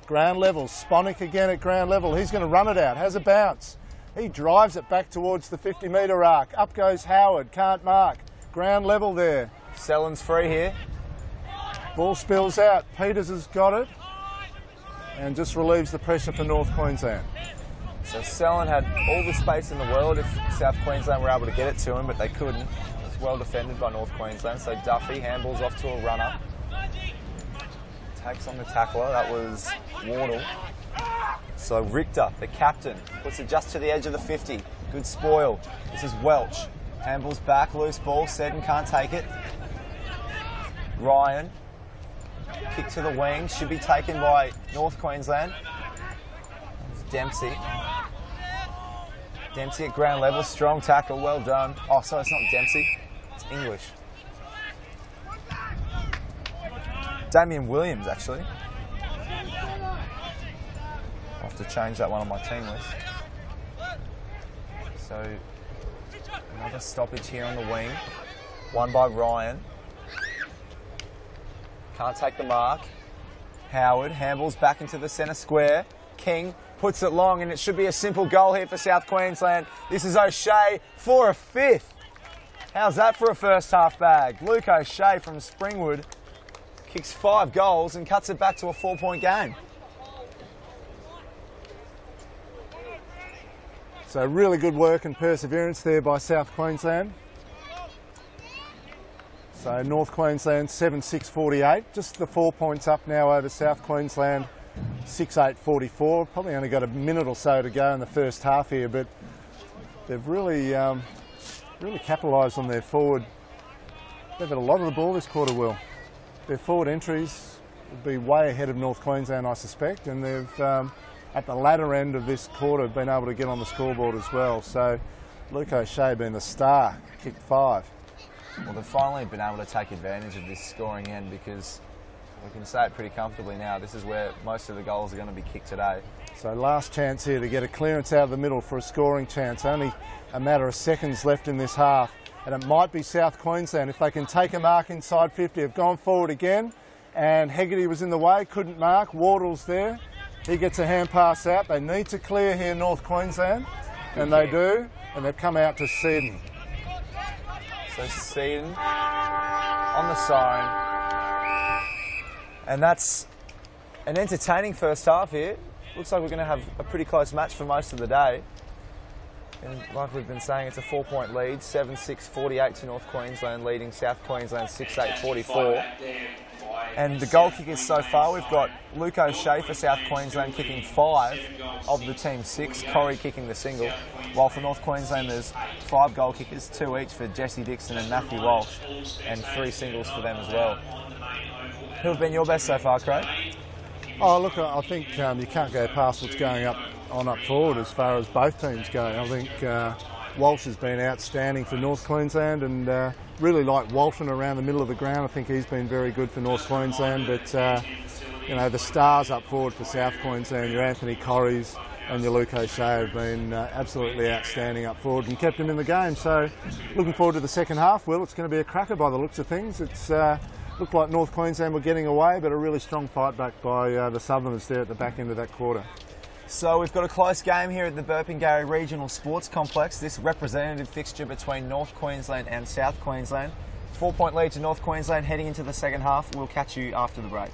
S2: Ground level, Sponik again at ground level. He's going to run it out, has a bounce. He drives it back towards the 50-metre arc. Up goes Howard, can't mark. Ground level there.
S1: Sellen's free here.
S2: Ball spills out. Peters has got it and just relieves the pressure for North Queensland.
S1: So Sellen had all the space in the world if South Queensland were able to get it to him, but they couldn't. It was well defended by North Queensland. So Duffy handballs off to a runner. Takes on the tackler. That was Wardle. So Richter, the captain, puts it just to the edge of the 50. Good spoil. This is Welch. Handballs back, loose ball. Seddon can't take it. Ryan. Kick to the wing. Should be taken by North Queensland. Dempsey. Dempsey at ground level, strong tackle, well done. Oh, sorry, it's not Dempsey, it's English. Damien Williams, actually. I'll have to change that one on my team list. So, another stoppage here on the wing. One by Ryan. Can't take the mark. Howard handballs back into the centre square. King puts it long, and it should be a simple goal here for South Queensland. This is O'Shea for a 5th. How's that for a first half bag? Luke O'Shea from Springwood kicks 5 goals and cuts it back to a 4-point game.
S2: So really good work and perseverance there by South Queensland. So North Queensland 7-6-48, just the 4 points up now over South Queensland 6-8-44. Probably only got a minute or so to go in the first half here, but they've really capitalised on their forward. They've had a lot of the ball this quarter, Will. Their forward entries will be way ahead of North Queensland, I suspect, and they've at the latter end of this quarter been able to get on the scoreboard as well. So Luke O'Shea being the star, kicked 5.
S1: Well, they've finally been able to take advantage of this scoring end, because we can say it pretty comfortably now. This is where most of the goals are going to be kicked today.
S2: So last chance here to get a clearance out of the middle for a scoring chance. Only a matter of seconds left in this half. And it might be South Queensland if they can take a mark inside 50. Have gone forward again, and Hegarty was in the way, couldn't mark. Wardle's there. He gets a hand pass out. They need to clear here, North Queensland, and they do. And they've come out to Seddon.
S1: So Seddon on the siren. And that's an entertaining first half here. Looks like we're going to have a pretty close match for most of the day. And like we've been saying, it's a 4-point lead, 7-6-48 to North Queensland, leading South Queensland 6-8-44. And the goal kickers so far, we've got Luke O'Shea for South Queensland kicking 5 of the team's 6, Corey kicking the single, while for North Queensland there's 5 goal kickers, 2 each for Jesse Dixon and Matthew Walsh, and 3 singles for them as well. Who have been your best so far, Craig?
S2: Oh, look, I think you can't go past what's going up forward as far as both teams go. I think Walsh has been outstanding for North Queensland, and really like Walton around the middle of the ground. I think he's been very good for North Queensland, but you know, the stars up forward for South Queensland, your Anthony Corries and your Luke O'Shea, have been absolutely outstanding up forward and kept him in the game. So looking forward to the second half. Well, it's going to be a cracker by the looks of things. It's looked like North Queensland were getting away, but a really strong fight back by the Southerners there at the back end of that quarter.
S1: So we've got a close game here at the Burpengary Regional Sports Complex, this representative fixture between North Queensland and South Queensland. 4-point lead to North Queensland heading into the second half. We'll catch you after the break.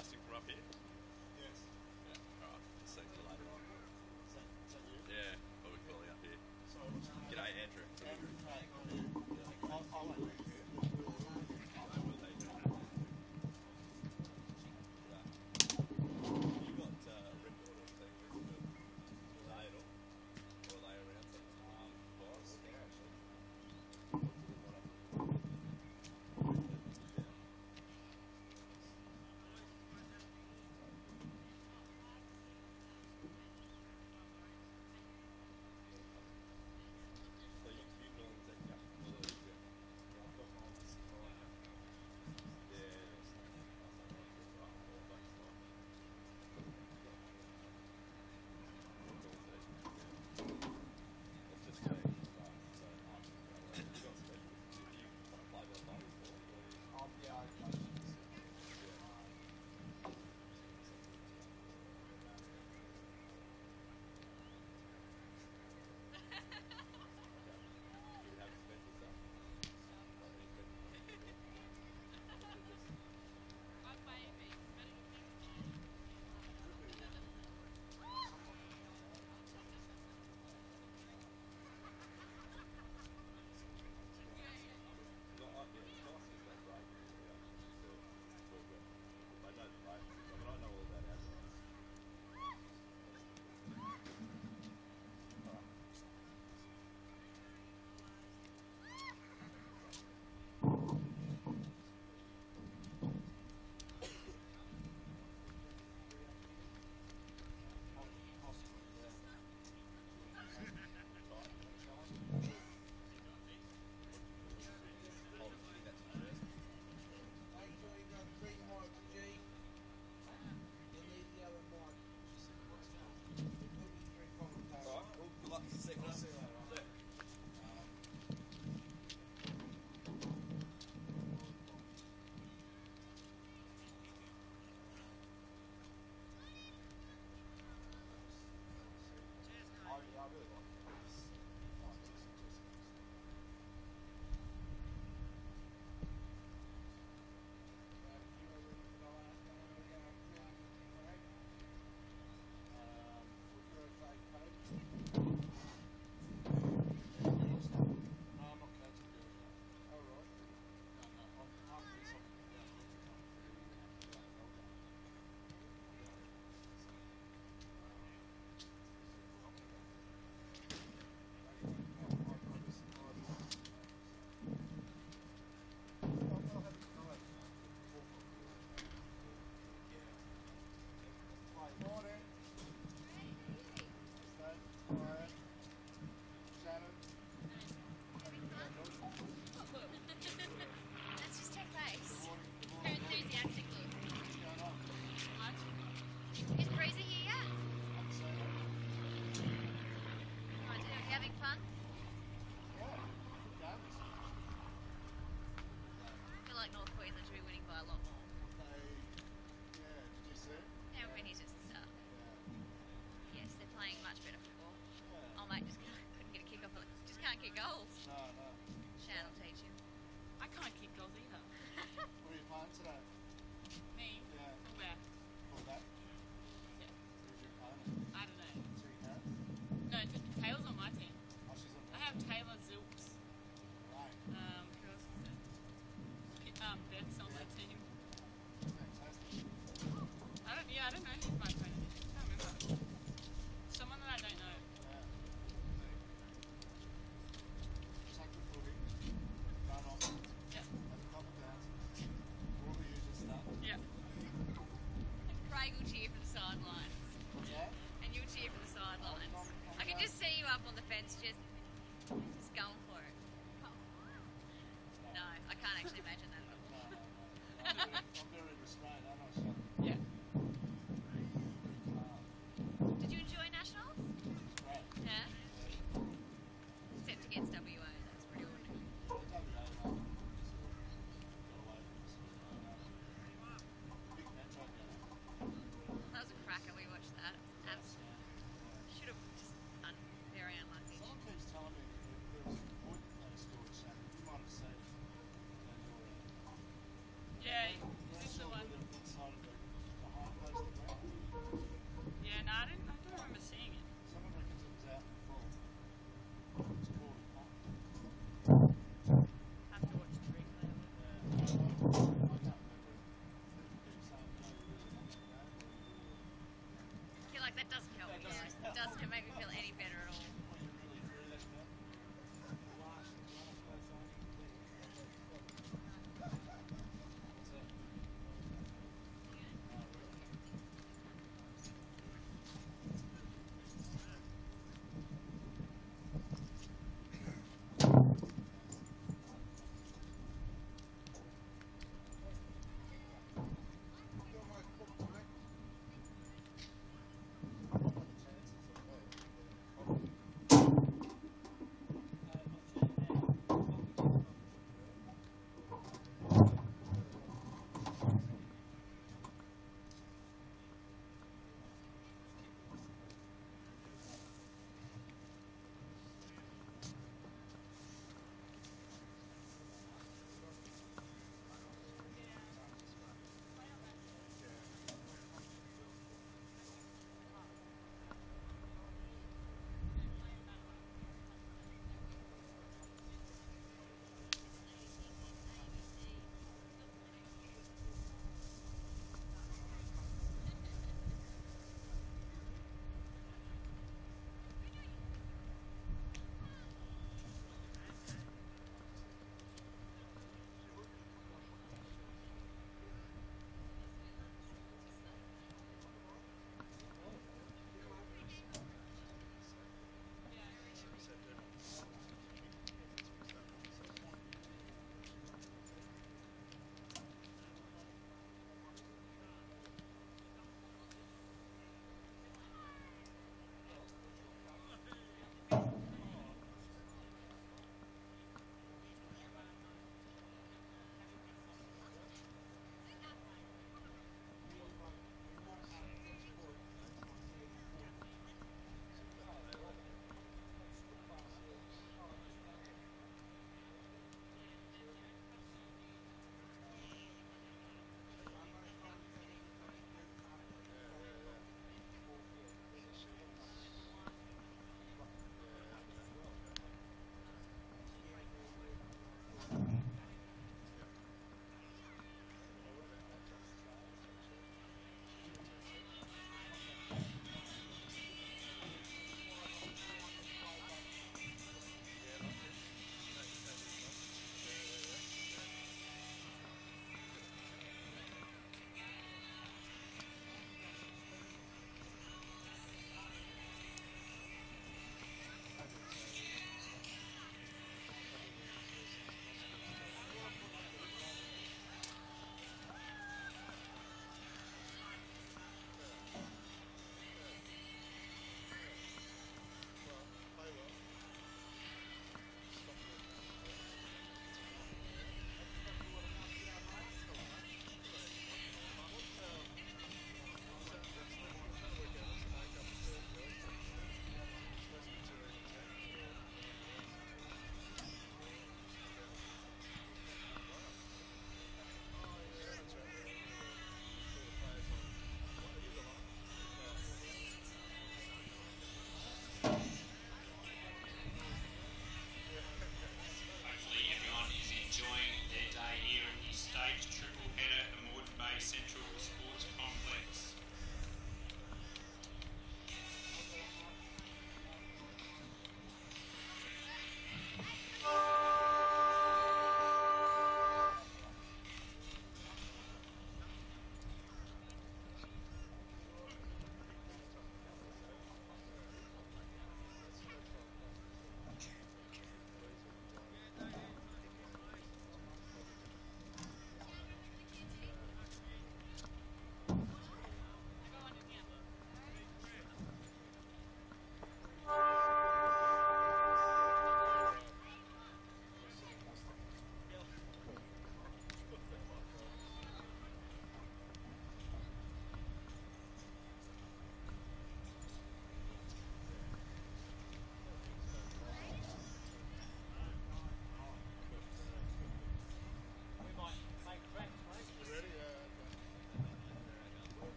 S3: broadcasting from up here? Yes. Yeah, alright. See you later on. Yeah, what we calling up here. G'day, Andrew.
S2: I'll let you.
S3: You got record on TV for today at all? Or are they around something? Boss? Yeah, actually.
S4: doesn't make me feel any better at all.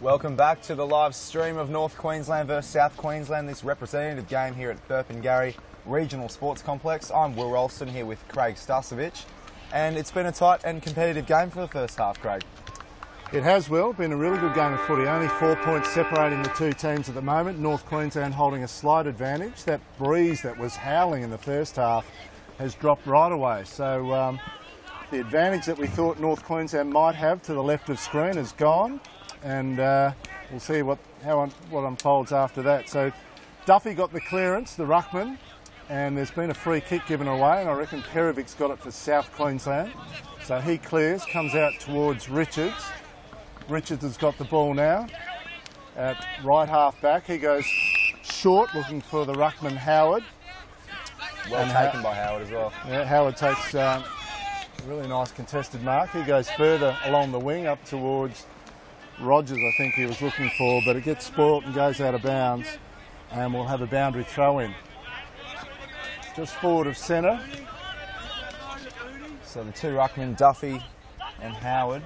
S1: Welcome back to the live stream of North Queensland versus South Queensland, this representative game here at Burpengary Regional Sports Complex. I'm Will Ralston here with Craig Stasovich, and it's been a tight and competitive game for the first half, Craig.
S2: It has, Will. Been a really good game of footy. Only 4 points separating the two teams at the moment. North Queensland holding a slight advantage. That breeze that was howling in the first half has dropped right away. So the advantage that we thought North Queensland might have to the left of screen is gone. And we'll see what unfolds after that. So Duffy got the clearance, the ruckman, and there's been a free kick given away, and I reckon Perevic's got it for South Queensland. So he clears, comes out towards Richards. Richards has got the ball now at right half back. He goes short, looking for the ruckman Howard.
S1: Well taken by Howard as well.
S2: Yeah, Howard takes a really nice contested mark. He goes further along the wing up towards Rogers, I think he was looking for, but it gets spoilt and goes out of bounds, and we'll have a boundary throw in. Just forward of centre.
S1: So the two ruckmen, Duffy and Howard,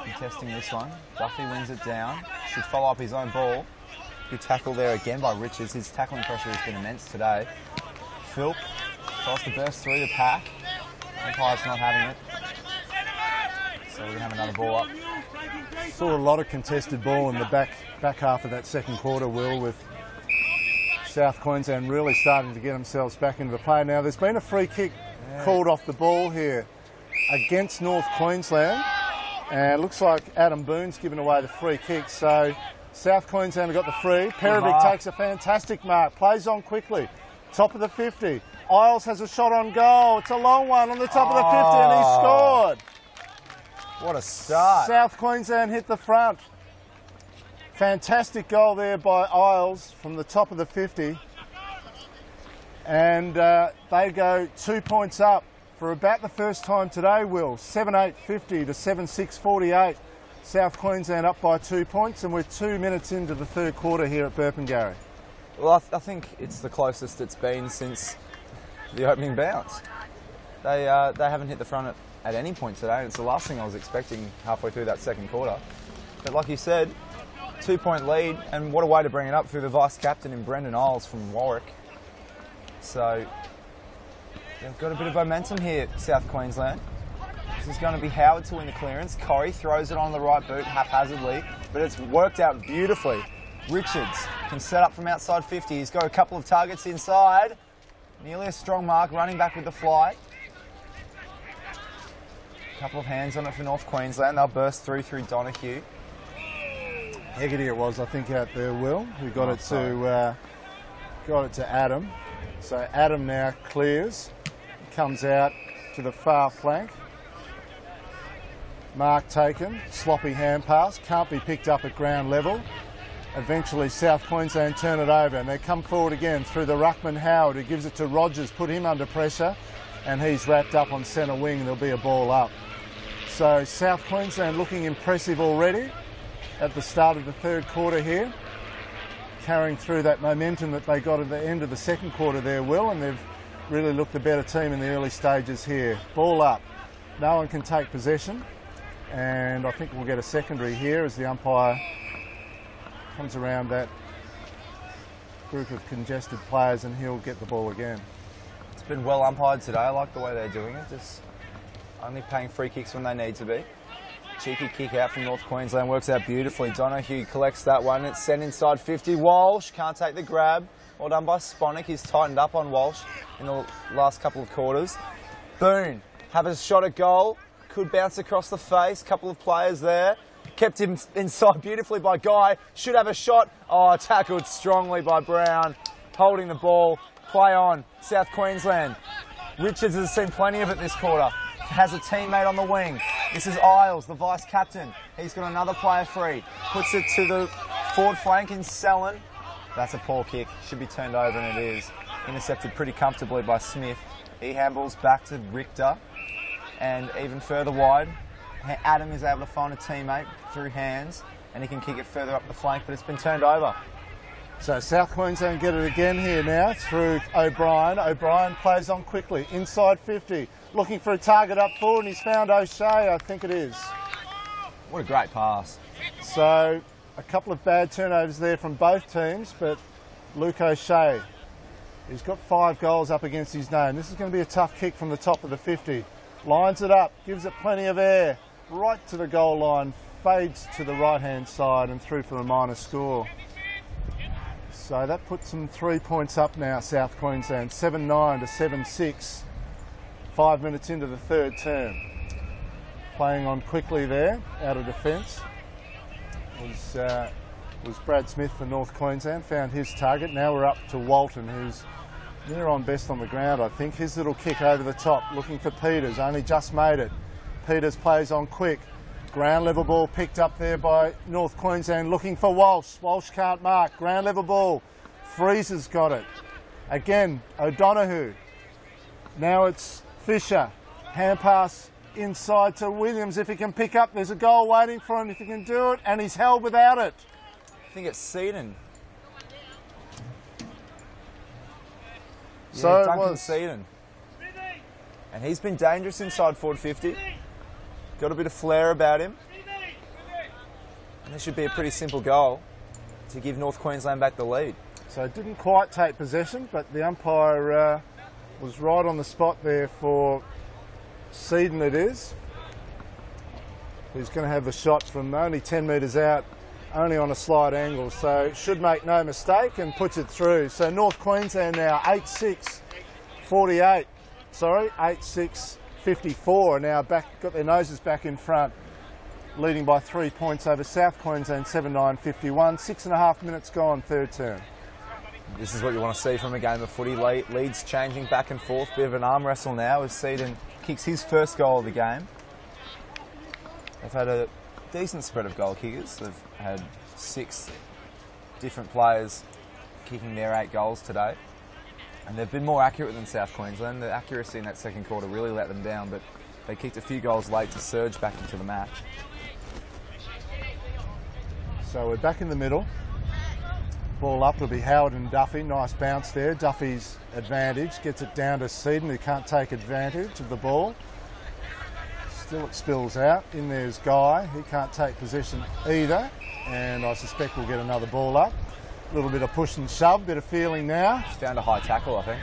S1: contesting this one. Duffy wins it down, should follow up his own ball. Good tackle there again by Richards. His tackling pressure has been immense today. Philp tries to burst through the pack. Umpire's not having it. So we're going to have another ball up.
S2: Saw a lot of contested ball in the back half of that second quarter, Will, with South Queensland really starting to get themselves back into the play. Now, there's been a free kick called off the ball here against North Queensland, and it looks like Adam Boone's given away the free kick. So South Queensland have got the free. Perevic takes a fantastic mark, plays on quickly. Top of the 50. Isles has a shot on goal. It's a long one on the top of the 50, and he scored.
S1: What a start.
S2: South Queensland hit the front. Fantastic goal there by Isles from the top of the 50. And they go 2 points up for about the first time today, Will. 7-8-50 to 7-6-48. South Queensland up by 2 points, and we're 2 minutes into the third quarter here at Burpengary.
S1: Well, I think it's the closest it's been since the opening bounce. They haven't hit the front at any point today, and it's the last thing I was expecting halfway through that second quarter. But like you said, 2 point lead, and what a way to bring it up through the vice-captain in Brendan Isles from Warwick. So they've got a bit of momentum here, South Queensland. This is going to be Howard to win the clearance. Corrie throws it on the right boot haphazardly, but it's worked out beautifully. Richards can set up from outside 50. He's got a couple of targets inside. Nearly a strong mark, running back with the fly. A couple of hands on it for North Queensland. They'll burst through Donahue.
S2: Hegarty it was, I think, out there, Will, who got it to Adam. So Adam now clears, comes out to the far flank. Mark taken, sloppy hand pass, can't be picked up at ground level. Eventually South Queensland turn it over, and they come forward again through the ruckman Howard, who gives it to Rogers, put him under pressure, and he's wrapped up on centre wing. There'll be a ball up. So South Queensland looking impressive already at the start of the third quarter here, carrying through that momentum that they got at the end of the second quarter there, Will, and they've really looked the better team in the early stages here. Ball up. No one can take possession, and I think we'll get a secondary here as the umpire comes around that group of congested players, and he'll get the ball again.
S1: It's been well umpired today. I like the way they're doing it. Just only paying free kicks when they need to be. Cheeky kick out from North Queensland, works out beautifully. Donahue collects that one. It's sent inside 50. Walsh can't take the grab. Well done by Sponick. He's tightened up on Walsh in the last couple of quarters. Boone have a shot at goal. Could bounce across the face. Couple of players there. Kept him inside beautifully by Guy. Should have a shot. Oh, tackled strongly by Brown. Holding the ball. Play on. South Queensland. Richards has seen plenty of it this quarter. Has a teammate on the wing. This is Isles, the vice-captain. He's got another player free. Puts it to the forward flank in Sellen. That's a poor kick. Should be turned over, and it is. Intercepted pretty comfortably by Smith. He handballs back to Richter. And even further wide, Adam is able to find a teammate through hands, and he can kick it further up the flank, but it's been turned over.
S2: So South Queensland get it again here now through O'Brien. O'Brien plays on quickly, inside 50. Looking for a target up forward, and he's found O'Shea, I think it is.
S1: What a great pass.
S2: So a couple of bad turnovers there from both teams, but Luke O'Shea, he's got 5 goals up against his name. This is going to be a tough kick from the top of the 50. Lines it up, gives it plenty of air, right to the goal line, fades to the right-hand side and through for a minor score. So that puts them 3 points up now, South Queensland, 7-9 to 7-6, 5 minutes into the third term. Playing on quickly there, out of defence, was Brad Smith for North Queensland, found his target. Now we're up to Walton, who's near on best on the ground, I think. His little kick over the top, looking for Peters, only just made it. Peters plays on quick. Ground level ball picked up there by North Queensland, looking for Walsh. Walsh can't mark. Ground level ball. Freezer's got it. Again, O'Donoghue. Now it's Fisher. Hand pass inside to Williams. If he can pick up, there's a goal waiting for him if he can do it, and he's held without it.
S1: I think it's Seaton.
S2: So
S1: Yeah, Duncan Seaton. And he's been dangerous inside forward 50. Got a bit of flair about him. And this should be a pretty simple goal to give North Queensland back the lead.
S2: So it didn't quite take possession, but the umpire was right on the spot there for Seaton, it is. He's going to have the shot from only 10 metres out, only on a slight angle, so should make no mistake and puts it through. So North Queensland now 8-6-48, sorry, 8-6-54, now back, got their noses back in front, leading by 3 points over South Queensland, 7-9-51, 6.5 minutes gone, third term.
S1: This is what you want to see from a game of footy. Leads changing back and forth. Bit of an arm wrestle now as Seaton kicks his first goal of the game. They've had a decent spread of goal kickers. They've had 6 different players kicking their 8 goals today. And they've been more accurate than South Queensland. The accuracy in that second quarter really let them down, but they kicked a few goals late to surge back into the match.
S2: So we're back in the middle. Ball up, it'll be Howard and Duffy. Nice bounce there. Duffy's advantage. Gets it down to Seaton, who can't take advantage of the ball. Still it spills out. In there's Guy. He can't take possession either. And I suspect we'll get another ball up. A little bit of push and shove, bit of feeling now.
S1: He's found a high tackle, I think.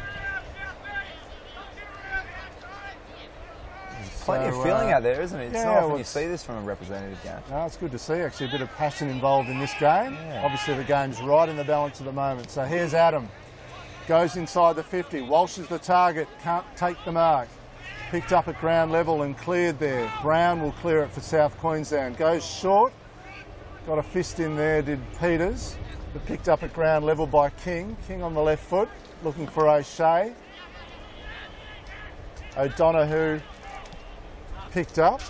S1: Plenty of feeling out there, isn't it? It's not often you see this from a representative game.
S2: No, it's good to see, actually, a bit of passion involved in this game.
S1: Yeah.
S2: Obviously, the game's right in the balance at the moment. So here's Adam. Goes inside the 50. Walsh is the target. Can't take the mark. Picked up at ground level and cleared there. Brown will clear it for South Queensland. Goes short. Got a fist in there, did Peters. But picked up at ground level by King. King on the left foot, looking for O'Shea. O'Donoghue picked up.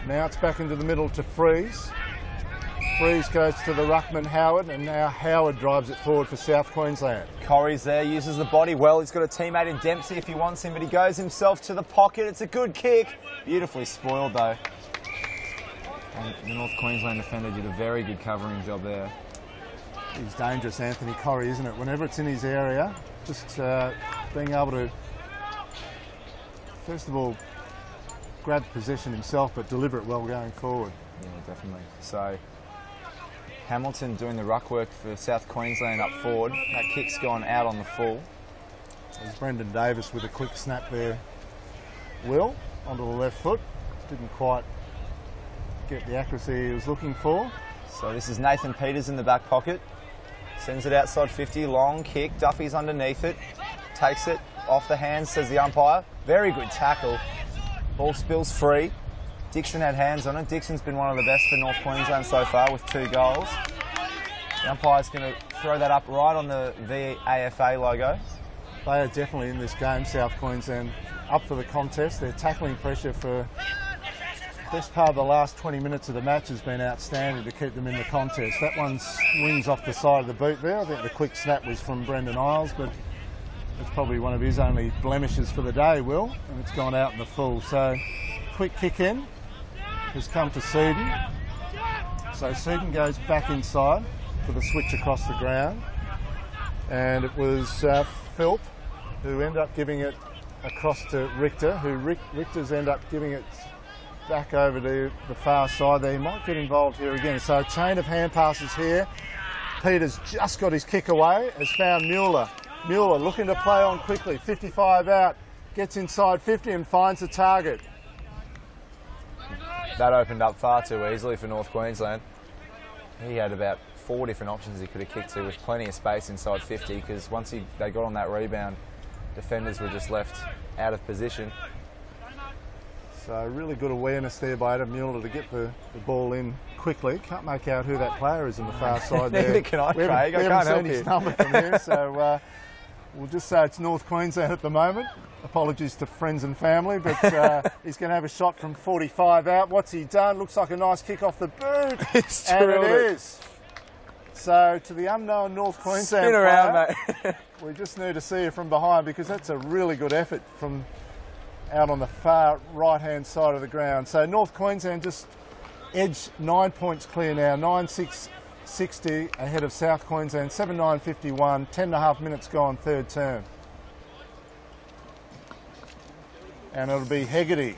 S2: Now it's back into the middle to Freeze. Freeze goes to the ruckman Howard, and now Howard drives it forward for South Queensland.
S1: Corrie's there, uses the body well. He's got a teammate in Dempsey if he wants him, but he goes himself to the pocket. It's a good kick. Beautifully spoiled though. And the North Queensland defender did a very good covering job there.
S2: He's dangerous, Anthony Corrie, isn't it? Whenever it's in his area, just being able to, first of all, grab possession himself, but deliver it well going forward.
S1: Yeah, definitely. So Hamilton doing the ruck work for South Queensland up forward. That kick's gone out on the full.
S2: There's Brendan Davis with a quick snap there. Will, onto the left foot. Didn't quite get the accuracy he was looking for.
S1: So this is Nathan Peters in the back pocket. Sends it outside 50, long kick. Duffy's underneath it. Takes it off the hands, says the umpire. Very good tackle. Ball spills free. Dixon had hands on it. Dixon's been one of the best for North Queensland so far with 2 goals. The umpire's going to throw that up right on the VAFA logo.
S2: They are definitely in this game, South Queensland, up for the contest. Their tackling pressure for the best part of the last 20 minutes of the match has been outstanding to keep them in the contest. That one swings off the side of the boot there. I think the quick snap was from Brendan Isles, but it's probably one of his only blemishes for the day, Will, and it's gone out in the full. So quick kick in has come to Seaton. So Seaton goes back inside for the switch across the ground, and it was Philp who ended up giving it across to Richter, who Richter's end up giving it back over to the far side there. He might get involved here again. So a chain of hand passes here. Peters just got his kick away, has found Mueller. Mueller looking to play on quickly, 55 out, gets inside 50 and finds the target.
S1: That opened up far too easily for North Queensland. He had about 4 different options he could have kicked to with plenty of space inside 50, because once they got on that rebound, defenders were just left out of position.
S2: So really good awareness there by Adam Mueller to get the ball in quickly. Can't make out who that player is on the far side there.
S1: Neither can I, Craig.
S2: I can't
S1: help
S2: seen his number from here, so we'll just say it's North Queensland at the moment. Apologies to friends and family, but he's going to have a shot from 45 out. What's he done? Looks like a nice kick off the boot. And it is. So to the unknown North Queensland
S1: Spin around,
S2: player,
S1: mate.
S2: we just need to see it from behind, because that's a really good effort from out on the far right-hand side of the ground. So North Queensland just edged 9 points clear now, 9-6-60 ahead of South Queensland, 7-9-51, 10.5 minutes gone, third term. And it'll be Hegarty,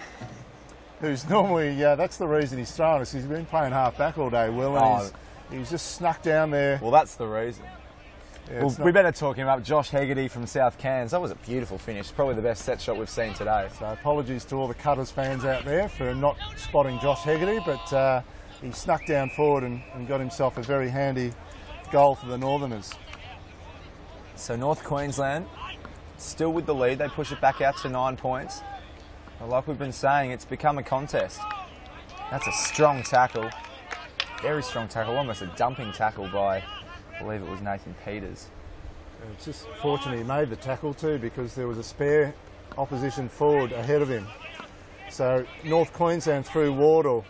S2: who's normally, that's the reason he's thrown us. He's been playing half-back all day, Will, and he's just snuck down there.
S1: Well, that's the reason.
S2: Yeah,
S1: Well, we better talk him up. Josh Hegarty from South Cairns. That was a beautiful finish. Probably the best set shot we've seen today.
S2: So apologies to all the Cutters fans out there for not spotting Josh Hegarty, but he snuck down forward and got himself a very handy goal for the Northerners.
S1: So North Queensland still with the lead. They push it back out to 9 points. But like we've been saying, it's become a contest. That's a strong tackle. Very strong tackle. Almost a dumping tackle by, I believe it was Nathan Peters.
S2: It's just fortunate he made the tackle too, because there was a spare opposition forward ahead of him. So North Queensland through Wardle,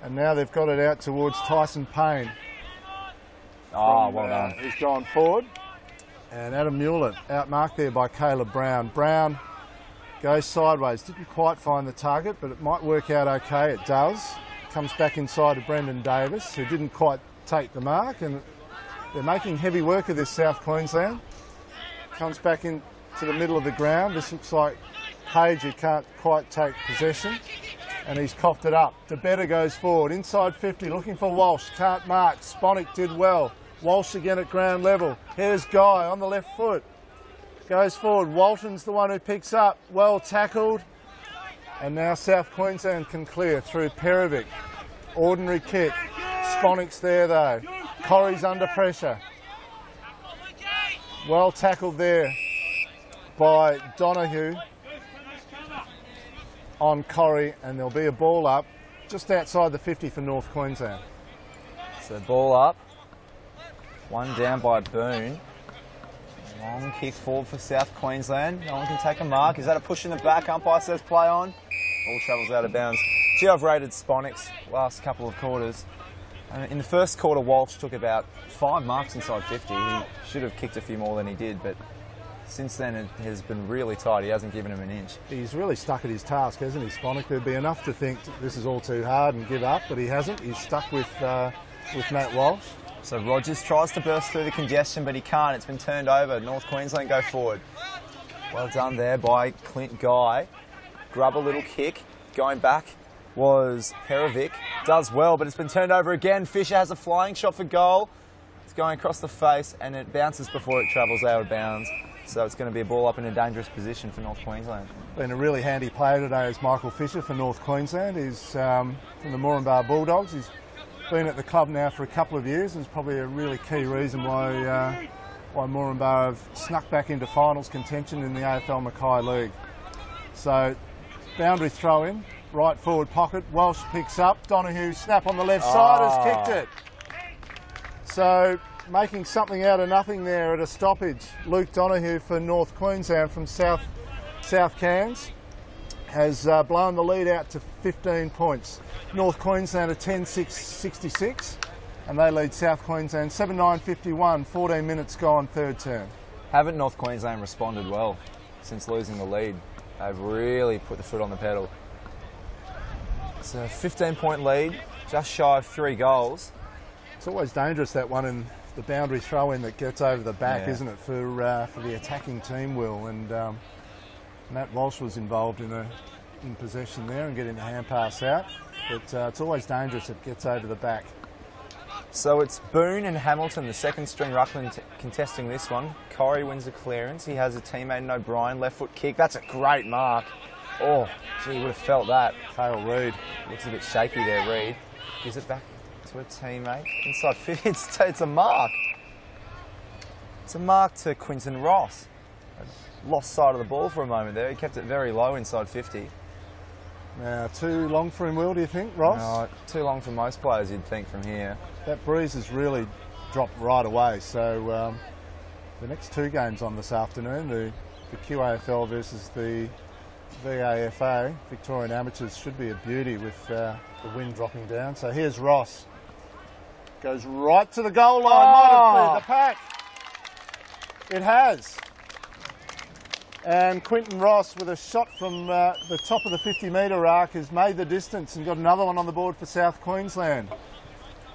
S2: and now they've got it out towards Tyson Payne.
S1: Oh, well done.
S2: He's gone forward. And Adam Mueller outmarked there by Caleb Brown. Brown goes sideways, didn't quite find the target, but it might work out okay. It does. Comes back inside to Brendan Davis, who didn't quite take the mark, and they're making heavy work of this South Queensland. Comes back into the middle of the ground. This looks like Page, who can't quite take possession, and he's coughed it up. DeBetta goes forward, inside 50, looking for Walsh, can't mark. Sponick did well. Walsh again at ground level. Here's Guy on the left foot. Goes forward. Walton's the one who picks up. Well tackled. And now South Queensland can clear through Perovic. Ordinary kick. Sponick's there though. Corrie's under pressure. Well tackled there by Donahue on Corrie, and there'll be a ball up just outside the 50 for North Queensland.
S1: So ball up. One down by Boone. Long kick forward for South Queensland. No one can take a mark. Is that a push in the back? Umpire says play on. Ball travels out of bounds. Gee, I've rated Sponic's last couple of quarters. In the first quarter, Walsh took about 5 marks inside 50. He should have kicked a few more than he did, but since then it has been really tight. He hasn't given him an inch.
S2: He's really stuck at his task, hasn't he, Sponick? There'd be enough to think this is all too hard and give up, but he hasn't. He's stuck with Matt Walsh.
S1: So Rogers tries to burst through the congestion, but he can't. It's been turned over. North Queensland go forward. Well done there by Clint Guy. Grub a little kick. Going back was Perovic. Does well, but it's been turned over again. Fisher has a flying shot for goal. It's going across the face, and it bounces before it travels out of bounds. So it's going to be a ball up in a dangerous position for North Queensland.
S2: Been a really handy player today is Michael Fisher for North Queensland. He's from the Moranbah Bulldogs. He's been at the club now for a couple of years, and it's probably a really key reason why Moranbah have snuck back into finals contention in the AFL Mackay League. So boundary throw in, right forward pocket. Welsh picks up. Donahue snap on the left side, has kicked it. So making something out of nothing there at a stoppage. Luke Donahue for North Queensland from South Cairns has blown the lead out to 15 points. North Queensland are 10-6-66, and they lead South Queensland 7-9-51, 14 minutes gone, third term.
S1: Haven't North Queensland responded well since losing the lead? They've really put the foot on the pedal. It's a 15-point lead, just shy of 3 goals.
S2: It's always dangerous, that one, in the boundary throw-in that gets over the back,
S1: Yeah.
S2: isn't it, for the attacking team, Will? And Matt Walsh was involved in possession there and getting the hand pass out, but it's always dangerous if it gets over the back.
S1: So it's Boone and Hamilton, the second string ruckman, contesting this one. Corey wins the clearance. He has a teammate in O'Brien, left foot kick. That's a great mark. Oh, gee, would have felt that.
S2: Cale Reid.
S1: Looks a bit shaky there, Reid. Gives it back to a teammate. Inside 50, it's a mark. It's a mark to Quinton Ross. Lost sight of the ball for a moment there. He kept it very low inside 50.
S2: Now, too long for him, Will, do you think, Ross?
S1: No, too long for most players, you'd think, from here.
S2: That breeze has really dropped right away. So the next two games on this afternoon, the QAFL versus the VAFA, Victorian Amateurs, should be a beauty with the wind dropping down. So here's Ross. Goes right to the goal line. Might have cleared the pack. It has. And Quinton Ross, with a shot from the top of the 50-metre arc, has made the distance and got another one on the board for South Queensland.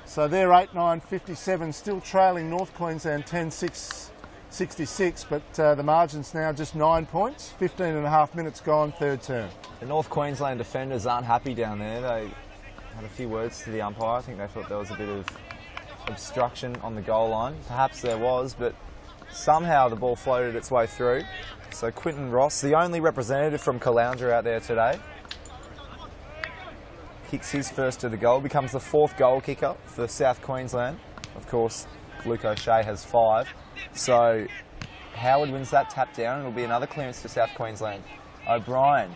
S2: So they're 8-9-57, still trailing North Queensland 10-6-66, but the margin's now just 9 points, 15.5 minutes gone, third term.
S1: The North Queensland defenders aren't happy down there. They had a few words to the umpire. I think they thought there was a bit of obstruction on the goal line. Perhaps there was, but somehow the ball floated its way through. So Quinton Ross, the only representative from Caloundra out there today, kicks his first to the goal, becomes the fourth goal kicker for South Queensland. Of course, Luke O'Shea has 5. So Howard wins that tap down, and it'll be another clearance for South Queensland. O'Brien,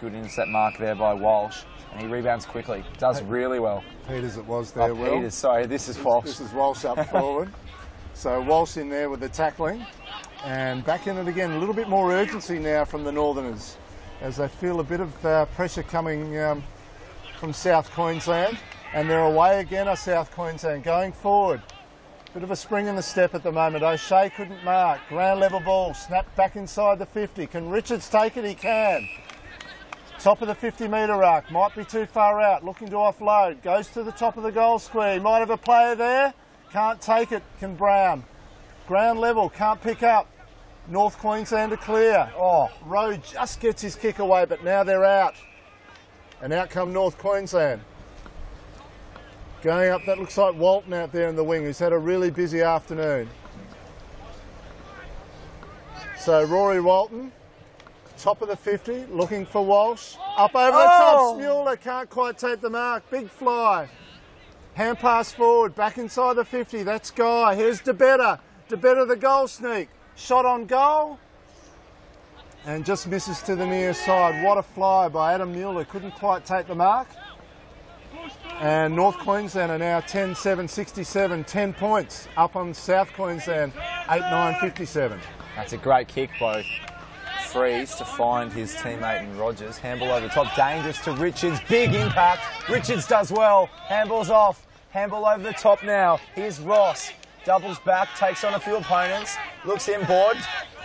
S1: good intercept mark there by Walsh, and he rebounds quickly. Does really well.
S2: Peters it was there, Will.
S1: Peters, sorry, this is Walsh.
S2: This is Walsh up forward. So Walsh in there with the tackling, and back in it again. A little bit more urgency now from the Northerners, as they feel a bit of pressure coming from South Queensland, and they're away again are South Queensland, going forward. Bit of a spring in the step at the moment. O'Shea couldn't mark. Ground level ball, snapped back inside the 50. Can Richards take it? He can. Top of the 50-metre arc, might be too far out, looking to offload. Goes to the top of the goal square. He might have a player there. Can't take it, can Brown. Ground level, can't pick up. North Queensland are clear. Oh, Rowe just gets his kick away, but now they're out. And out come North Queensland. Going up, that looks like Walton out there in the wing, who's had a really busy afternoon. So Rory Walton, top of the 50, looking for Walsh. Up over the top, Mueller can't quite take the mark. Big fly. Hand pass forward, back inside the 50. That's Guy. Here's DeBetter. DeBetter the goal sneak. Shot on goal. And just misses to the near side. What a fly by Adam Mueller. Couldn't quite take the mark. And North Queensland are now 10-7-67. 10 points up on South Queensland. 8-9-57.
S1: That's a great kick by Freeze to find his teammate in Rogers. Handball over the top, dangerous to Richards. Big impact. Richards does well. Handball's off. Handball over the top now. Here's Ross. Doubles back, takes on a few opponents. Looks inboard.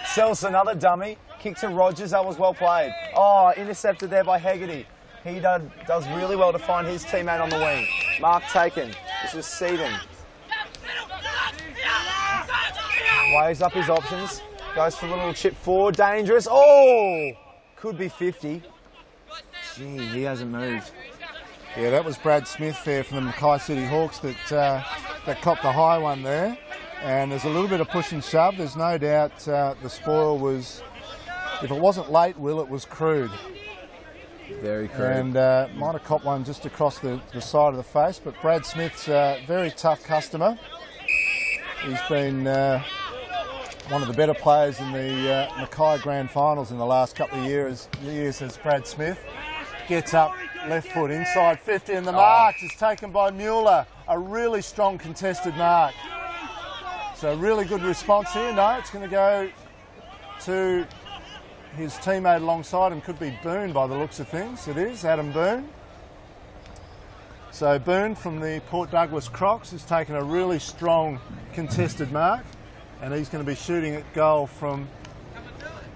S1: Sells another dummy. Kick to Rogers. That was well played. Oh, intercepted there by Hegarty. He does really well to find his teammate on the wing. Mark taken. This was Seaton. Weighs up his options. Goes for a little chip forward. Dangerous. Oh! Could be 50. Gee, he hasn't moved.
S2: Yeah, that was Brad Smith there from the Mackay City Hawks that copped the high one there. And there's a little bit of push and shove. There's no doubt the spoil was, if it wasn't late, Will, it was crude.
S1: Very crude.
S2: And might have copped one just across the side of the face. But Brad Smith's a very tough customer. He's been one of the better players in the Mackay Grand Finals in the last couple of years as Brad Smith. Gets up, left foot, inside 50, and the mark is taken by Mueller. A really strong contested mark. So really good response here. No, it's going to go to his teammate alongside him. Could be Boone by the looks of things. It is, Adam Boone. So Boone from the Port Douglas Crocs has taken a really strong contested mark, and he's going to be shooting at goal from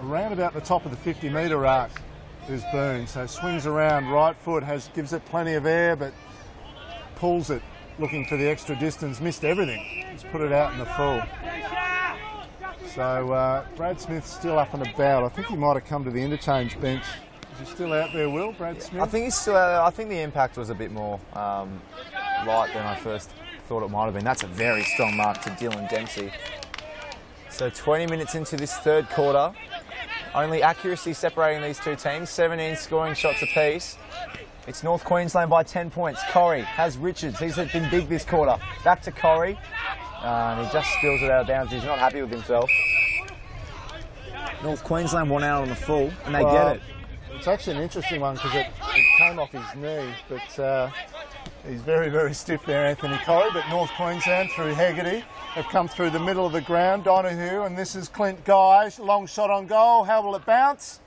S2: around about the top of the 50-metre arc. Is Boone. So swings around, right foot, gives it plenty of air, but pulls it, looking for the extra distance. Missed everything. He's put it out in the full. So Brad Smith's still up and about. I think he might have come to the interchange bench. Is he still out there, Will, Brad Smith?
S1: I think he's still. I think the impact was a bit more light than I first thought it might have been. That's a very strong mark to Dylan Dempsey. So 20 minutes into this third quarter, only accuracy separating these two teams, 17 scoring shots apiece. It's North Queensland by 10 points. Corrie has Richards. He's been big this quarter. Back to Corrie. And he just spills it out of bounds. He's not happy with himself. North Queensland won out on the full, and they get it.
S2: It's actually an interesting one because it came off his knee, but he's very, very stiff there, Anthony Corrie. But North Queensland, through Hegarty, have come through the middle of the ground. Donahue, and this is Clint Guy. Long shot on goal. How will it bounce?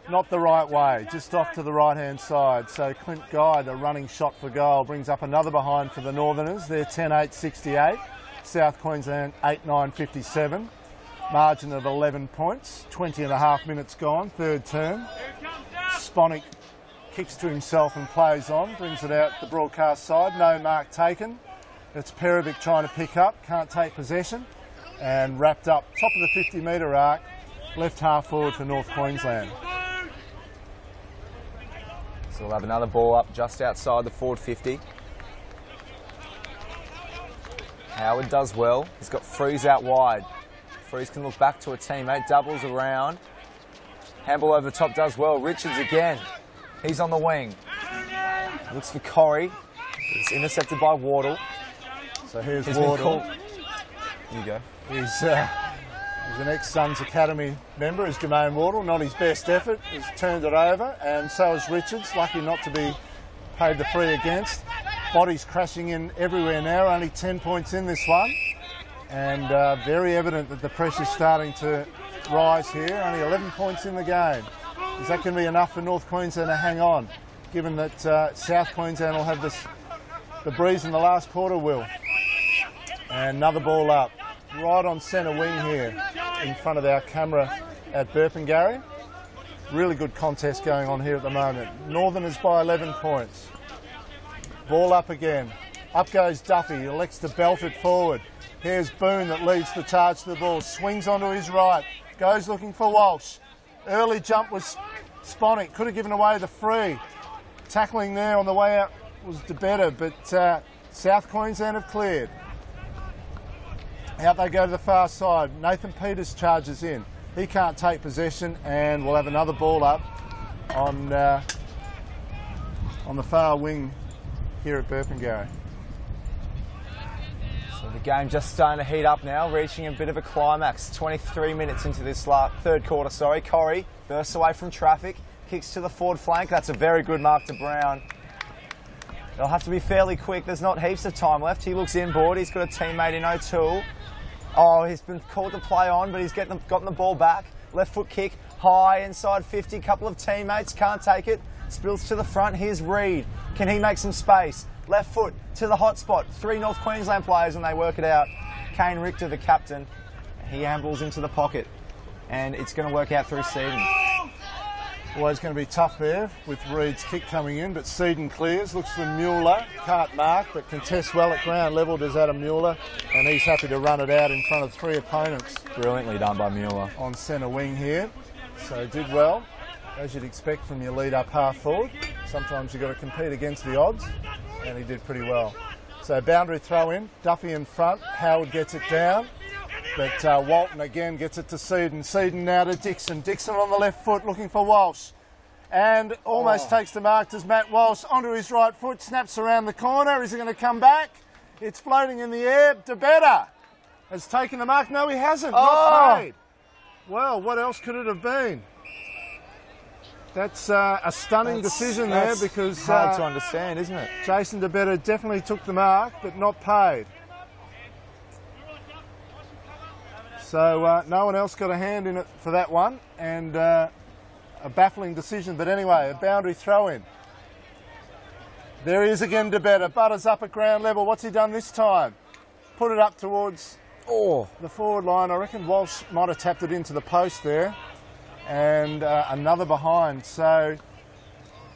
S2: Not the right way, just off to the right-hand side. So Clint Guy, the running shot for goal, brings up another behind for the Northerners. They're 10-8-68. South Queensland 8-9-57. Margin of 11 points. 20 and a half minutes gone, third term. Sponick kicks to himself and plays on, brings it out the broadcast side. No mark taken. It's Perovic trying to pick up, can't take possession. And wrapped up, top of the 50-metre arc, left half forward for North Queensland.
S1: So we'll have another ball up just outside the forward 50. Howard does well. He's got Freeze out wide. Freeze can look back to a teammate, doubles around. Handball over the top does well. Richards again. He's on the wing. Looks for Corrie. It's intercepted by Wardle.
S2: So here's Wardle.
S1: Here you go.
S2: He's an ex-Suns Academy member, is Jermaine Wardle. Not his best effort. He's turned it over, and so is Richards. Lucky not to be paid the free against. Bodies crashing in everywhere now. Only 10 points in this one. And very evident that the pressure's starting to rise here. Only 11 points in the game. Is that going to be enough for North Queensland to hang on, given that South Queensland will have the breeze in the last quarter, Will? And another ball up. Right on centre wing here, in front of our camera at Burpengary. Really good contest going on here at the moment. Northerners by 11 points. Ball up again. Up goes Duffy. He elects to belt it forward. Here's Boone that leads the charge to the ball. Swings onto his right. Goes looking for Walsh. Early jump was Sponick. Could have given away the free. Tackling there on the way out was DeBetter, but South Queensland have cleared. Out they go to the far side. Nathan Peters charges in. He can't take possession, and we'll have another ball up on the far wing here at Burpengary.
S1: So the game just starting to heat up now, reaching a bit of a climax. 23 minutes into this third quarter, Corrie bursts away from traffic, kicks to the forward flank. That's a very good mark to Brown. They'll have to be fairly quick. There's not heaps of time left. He looks inboard. He's got a teammate in O'Toole. Oh, he's been called to play on, but he's gotten the ball back. Left foot kick, high, inside 50. Couple of teammates, can't take it. Spills to the front. Here's Reid. Can he make some space? Left foot to the hot spot. 3 North Queensland players, and they work it out. Kane Richter, the captain, he ambles into the pocket, and it's going to work out through Seaton.
S2: Always going to be tough there with Reid's kick coming in, but Seaton clears, looks for Mueller, can't mark, but contests well at ground level, does Adam Mueller, and he's happy to run it out in front of 3 opponents.
S1: Brilliantly done by Mueller.
S2: On centre wing here, so did well, as you'd expect from your lead up half forward. Sometimes you've got to compete against the odds, and he did pretty well. So boundary throw in, Duffy in front, Howard gets it down. But Walton again gets it to Seaton. Seaton now to Dixon. Dixon on the left foot looking for Walsh. And almost takes the mark as Matt Walsh onto his right foot. Snaps around the corner. Is he going to come back? It's floating in the air. DeBetter has taken the mark. No, he hasn't. Not paid. Well, what else could it have been? That's a stunning decision there because...
S1: hard to understand, isn't it?
S2: Jason DeBetter definitely took the mark, but not paid. So no one else got a hand in it for that one, and a baffling decision. But anyway, a boundary throw in. There he is again, DeBetter. Butters up at ground level. What's he done this time? Put it up towards the forward line. I reckon Walsh might have tapped it into the post there. And another behind. So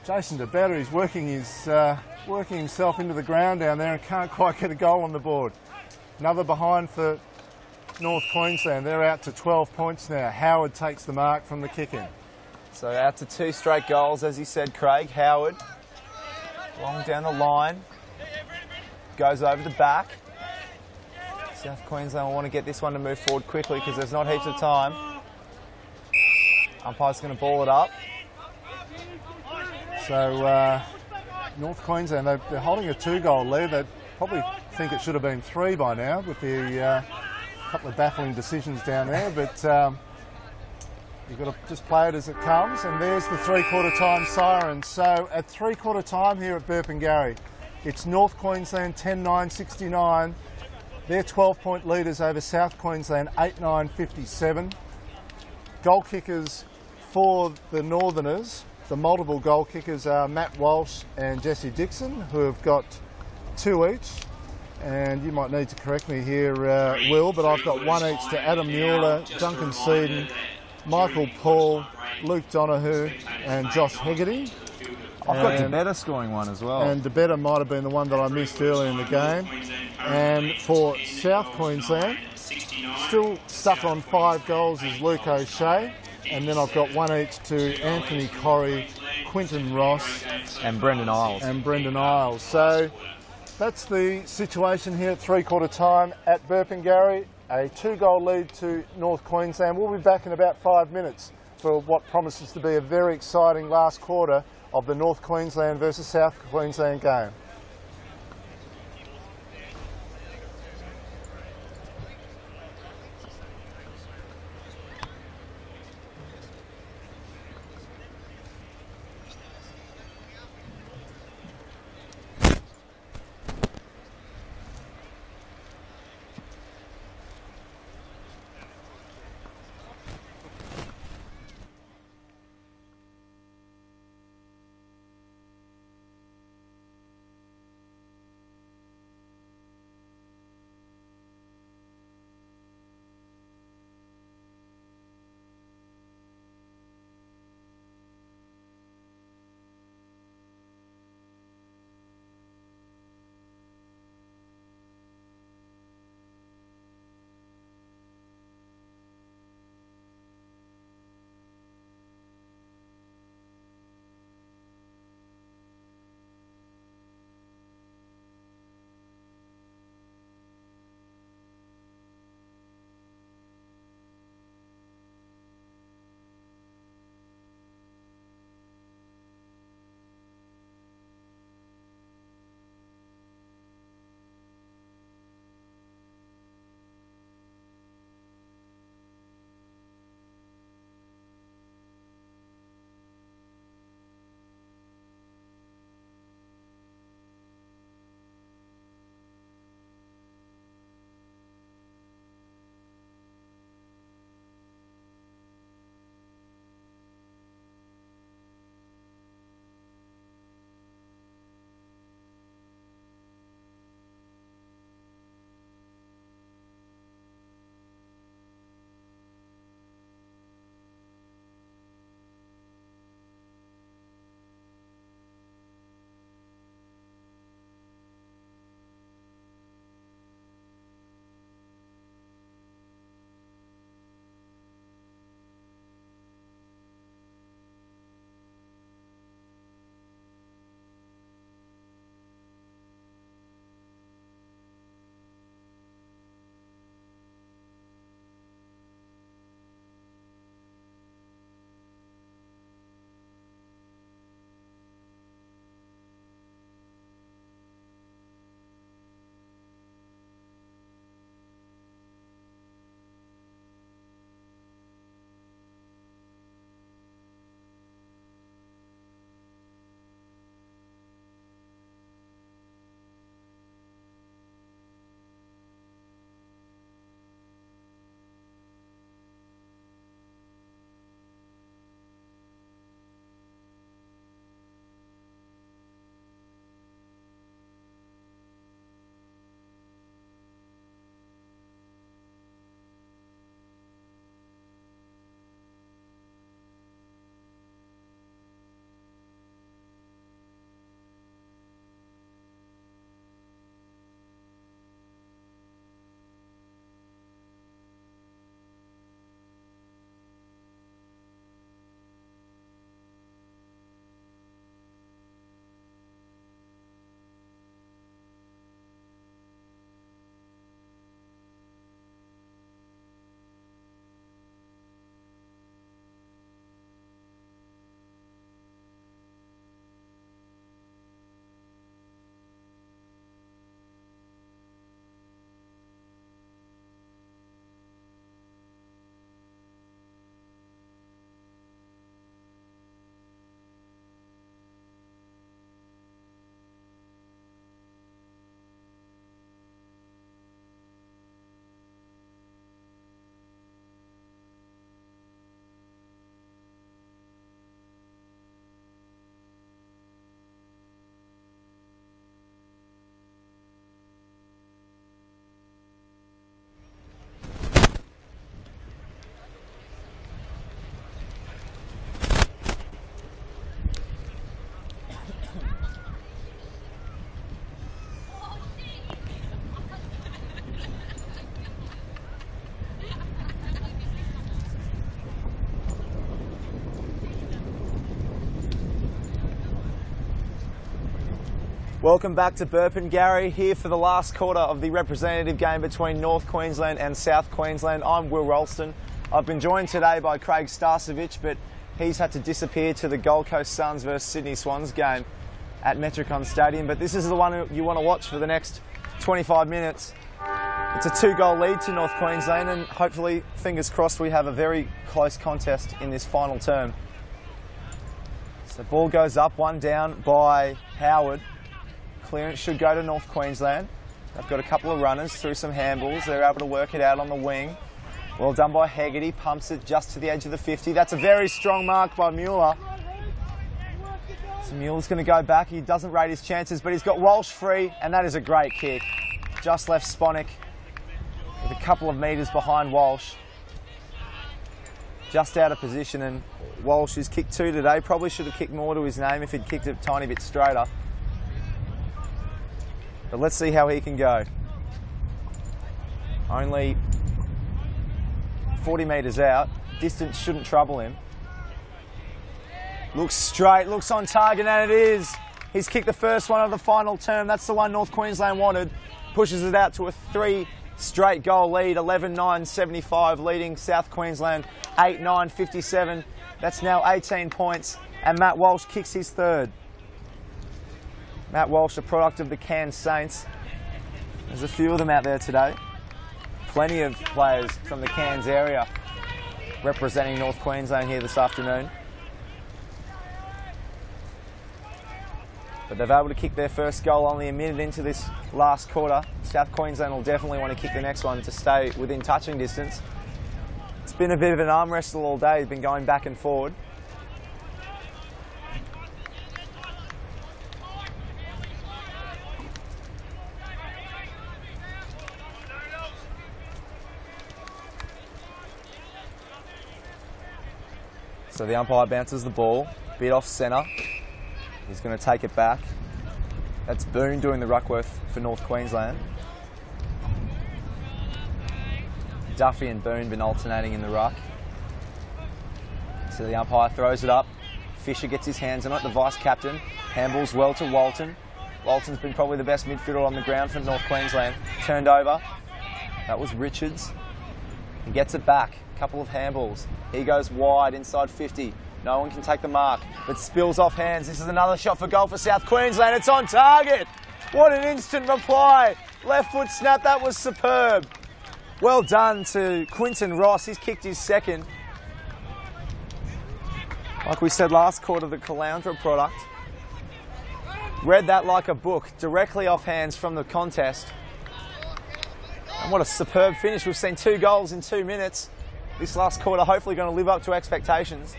S2: Jason DeBetter is working himself into the ground down there and can't quite get a goal on the board. Another behind for North Queensland. They're out to 12 points now. Howard takes the mark from the kick-in.
S1: So out to 2 straight goals, as he said, Craig. Howard, long down the line, goes over the back. South Queensland will want to get this one to move forward quickly because there's not heaps of time. Umpire's going to ball it up.
S2: So North Queensland, they're holding a 2-goal lead. They probably think it should have been 3 by now with the couple of baffling decisions down there, but you've got to just play it as it comes. And there's the 3/4 time siren. So at 3/4 time here at Burpengary, it's North Queensland 10-9-69. They're 12-point leaders over South Queensland 8-9-57. Goal kickers for the Northerners, the multiple goal kickers are Matt Walsh and Jesse Dixon, who have got 2 each. And you might need to correct me here, Will, but I've got 1 each to Adam Mueller, Duncan Seaton, Michael Paul, Luke Donahue and Josh Hegarty.
S1: I've got DeBetta scoring 1 as well.
S2: And DeBetta might have been the one that I missed earlier in the game. And for South Queensland, still stuck on 5 goals is Luke O'Shea. And then I've got 1 each to Anthony Corrie, Quinton Ross
S1: and Brendan Isles.
S2: So that's the situation here at 3/4 time at Burpengary. A 2-goal lead to North Queensland. We'll be back in about 5 minutes for what promises to be a very exciting last quarter of the North Queensland versus South Queensland game.
S1: Welcome back to Burpengary, here for the last quarter of the representative game between North Queensland and South Queensland. I'm Will Ralston. I've been joined today by Craig Starcevich, but he's had to disappear to the Gold Coast Suns versus Sydney Swans game at Metricon Stadium. But this is the one you want to watch for the next 25 minutes. It's a 2-goal lead to North Queensland, and hopefully, fingers crossed, we have a very close contest in this final term. So ball goes up, one down by Howard. Clearance should go to North Queensland. They've got a couple of runners through some handballs. They're able to work it out on the wing. Well done by Hegarty, pumps it just to the edge of the 50. That's a very strong mark by Mueller. So Mueller's going to go back. He doesn't rate his chances, but he's got Walsh free, and that is a great kick. Just left Sponick with a couple of metres behind Walsh. Just out of position, and Walsh has kicked 2 today. Probably should have kicked more to his name if he'd kicked it a tiny bit straighter. But let's see how he can go. Only 40 metres out. Distance shouldn't trouble him. Looks straight, looks on target, and it is. He's kicked the first one of the final term. That's the one North Queensland wanted. Pushes it out to a 3 straight goal lead, 11-9-75, leading South Queensland 8-9-57. That's now 18 points, and Matt Walsh kicks his third. Matt Walsh, a product of the Cairns Saints. There's a few of them out there today. Plenty of players from the Cairns area representing North Queensland here this afternoon. But they've able to kick their first goal only a minute into this last quarter. South Queensland will definitely want to kick the next one to stay within touching distance. It's been a bit of an arm wrestle all day. They've been going back and forward. So the umpire bounces the ball, bit off centre. He's going to take it back. That's Boone doing the ruckwork for North Queensland. Duffy and Boone been alternating in the ruck. So the umpire throws it up. Fisher gets his hands on it, the vice-captain. Handballs well to Walton. Walton's been probably the best midfielder on the ground for North Queensland. Turned over. That was Richards. He gets it back. Couple of handballs. He goes wide inside 50. No one can take the mark, but spills off hands. This is another shot for goal for South Queensland. It's on target. What an instant reply. Left foot snap, that was superb. Well done to Quinton Ross. He's kicked his second. Like we said last quarter, the Caloundra product. Read that like a book, directly off hands from the contest. And what a superb finish. We've seen 2 goals in 2 minutes. This last quarter hopefully going to live up to expectations.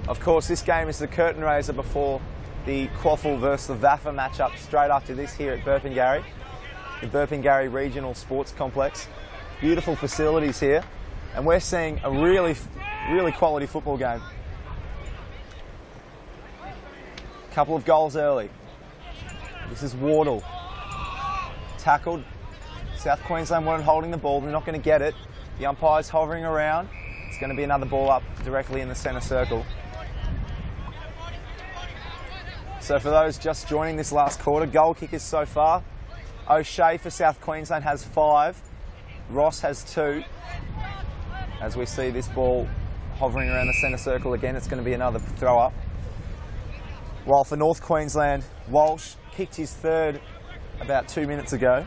S1: Of course, this game is the curtain raiser before the Quaffle versus the Vaffa matchup straight after this here at Burpengary, the Burpengary Regional Sports Complex. Beautiful facilities here, and we're seeing a really quality football game. Couple of goals early. This is Wardle. Tackled. South Queensland wanted holding the ball. They're not going to get it. The umpire's hovering around. It's going to be another ball up directly in the centre circle. So for those just joining this last quarter, goal kickers so far. O'Shea for South Queensland has 5. Ross has 2. As we see this ball hovering around the centre circle again, it's going to be another throw up. While for North Queensland, Walsh kicked his third about 2 minutes ago.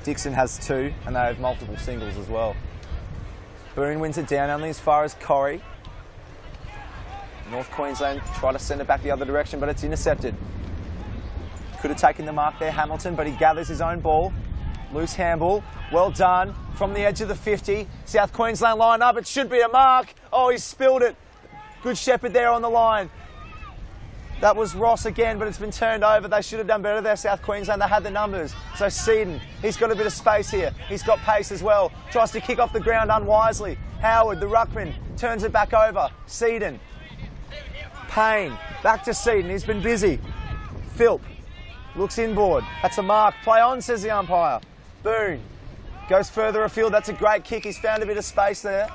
S1: Dixon has 2, and they have multiple singles as well. Boone wins it down only as far as Corrie. North Queensland try to send it back the other direction, but it's intercepted. Could have taken the mark there, Hamilton, but he gathers his own ball. Loose handball, well done. From the edge of the 50, South Queensland line up, it should be a mark. Oh, he spilled it. Good shepherd there on the line. That was Ross again, but it's been turned over. They should have done better there, South Queensland. They had the numbers. So Seaton, he's got a bit of space here. He's got pace as well. Tries to kick off the ground unwisely. Howard, the ruckman, turns it back over. Seaton. Payne, back to Seaton. He's been busy. Philp looks inboard. That's a mark. Play on, says the umpire. Boone goes further afield. That's a great kick. He's found a bit of space there.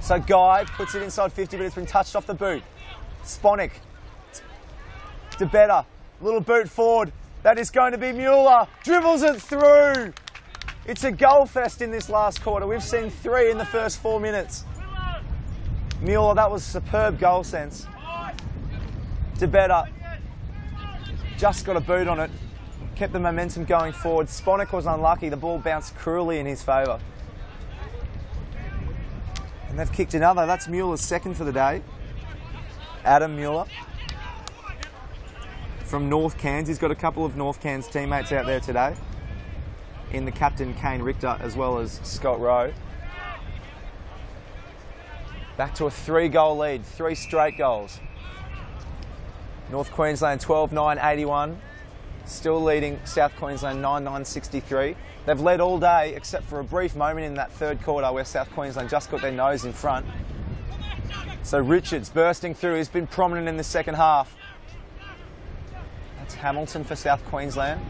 S1: So Guy puts it inside 50, but it's been touched off the boot. Sponick DeBetter, little boot forward. That is going to be Mueller. Dribbles it through. It's a goal fest in this last quarter. We've seen 3 in the first 4 minutes. Mueller, that was superb goal sense. DeBetter just got a boot on it. Kept the momentum going forward. Sponik was unlucky. The ball bounced cruelly in his favour. And they've kicked another. That's Mueller's second for the day. Adam Mueller from North Cairns. He's got a couple of North Cairns teammates out there today, in the captain Kane Richter as well as Scott Rowe. Back to a 3-goal lead, 3 straight goals. North Queensland 12-9-81, still leading South Queensland 9-9-63. They've led all day except for a brief moment in that third quarter where South Queensland just got their nose in front. So Richards bursting through, he's been prominent in the second half. That's Hamilton for South Queensland.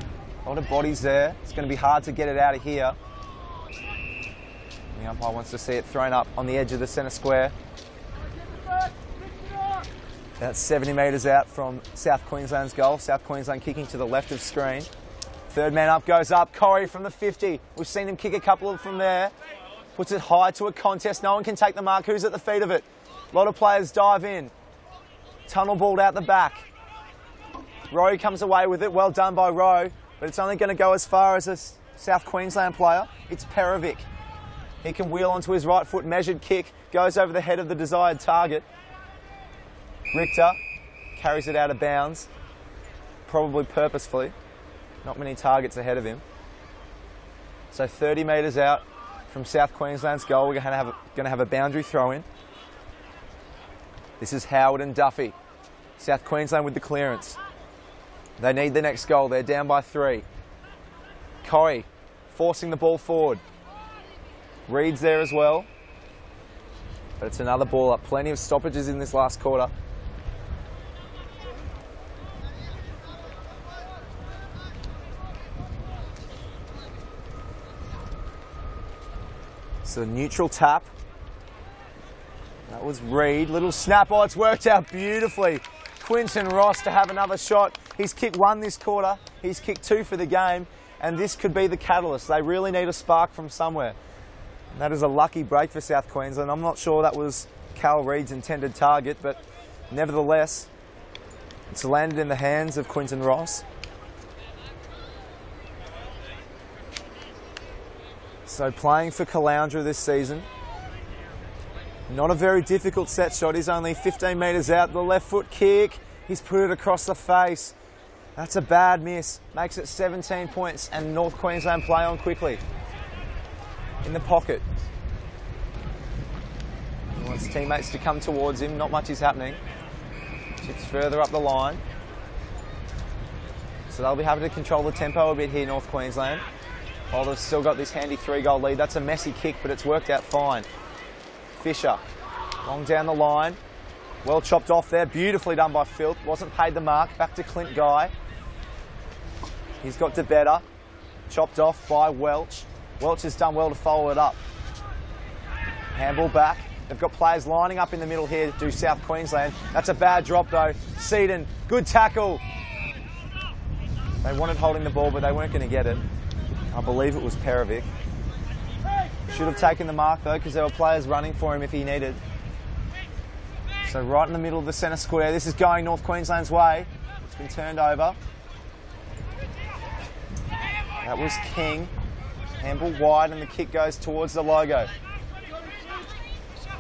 S1: A lot of bodies there. It's going to be hard to get it out of here. The umpire wants to see it thrown up on the edge of the centre square. That's 70 metres out from South Queensland's goal. South Queensland kicking to the left of screen. Third man up goes up. Corey from the 50. We've seen him kick a couple of from there. Puts it high to a contest. No one can take the mark. Who's at the feet of it? A lot of players dive in. Tunnel balled out the back. Rowe comes away with it. Well done by Rowe. But it's only going to go as far as a South Queensland player. It's Perovic. He can wheel onto his right foot. Measured kick. Goes over the head of the desired target. Richter carries it out of bounds. Probably purposefully. Not many targets ahead of him. So 30 metres out from South Queensland's goal. We're going to have a boundary throw in. This is Howard and Duffy. South Queensland with the clearance. They need the next goal. They're down by 3. Corey forcing the ball forward. Reed's there as well. But it's another ball up. Plenty of stoppages in this last quarter. So neutral tap. That was Reed. Little snap. Oh, it's worked out beautifully. Quinton Ross to have another shot. He's kicked 1 this quarter. He's kicked 2 for the game. And this could be the catalyst. They really need a spark from somewhere. And that is a lucky break for South Queensland. I'm not sure that was Cal Reed's intended target, but nevertheless, it's landed in the hands of Quinton Ross. So playing for Caloundra this season. Not a very difficult set shot. He's only 15 metres out. The left foot kick. He's put it across the face. That's a bad miss. Makes it 17 points and North Queensland play on quickly. In the pocket. He wants teammates to come towards him. Not much is happening. Chips further up the line. So they'll be happy to control the tempo a bit here, North Queensland. While they've still got this handy 3-goal lead. That's a messy kick, but it's worked out fine. Fisher, long down the line. Well chopped off there. Beautifully done by Phil. Wasn't paid the mark. Back to Clint Guy. He's got DeBetter. Chopped off by Welch. Welch has done well to follow it up. Handball back. They've got players lining up in the middle here to do South Queensland. That's a bad drop though. Seaton, good tackle. They wanted holding the ball, but they weren't going to get it. I believe it was Perovic. Should have taken the mark though, because there were players running for him if he needed. So right in the middle of the centre square. This is going North Queensland's way. It's been turned over. That was King. Handball wide and the kick goes towards the logo.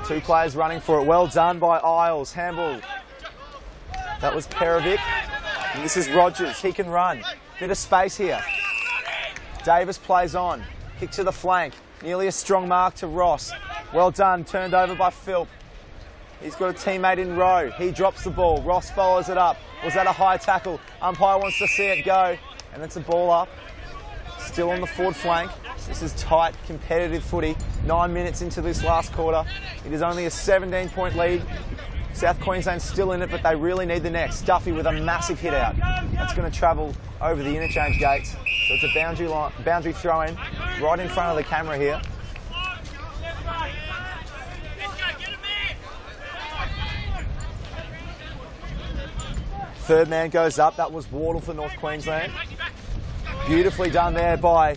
S1: 2 players running for it. Well done by Isles. Handball. That was Perovic. And this is Rogers. He can run. Bit of space here. Davis plays on. Kick to the flank. Nearly a strong mark to Ross. Well done. Turned over by Philp. He's got a teammate in row. He drops the ball. Ross follows it up. Was that a high tackle? Umpire wants to see it go. And it's a ball up. Still on the forward flank. This is tight, competitive footy. 9 minutes into this last quarter. It is only a 17-point lead. South Queensland still in it, but they really need the next. Duffy with a massive hit out. That's going to travel over the interchange gates. So it's a boundary throw-in right in front of the camera here. Third man goes up. That was Wardle for North Queensland. Beautifully done there by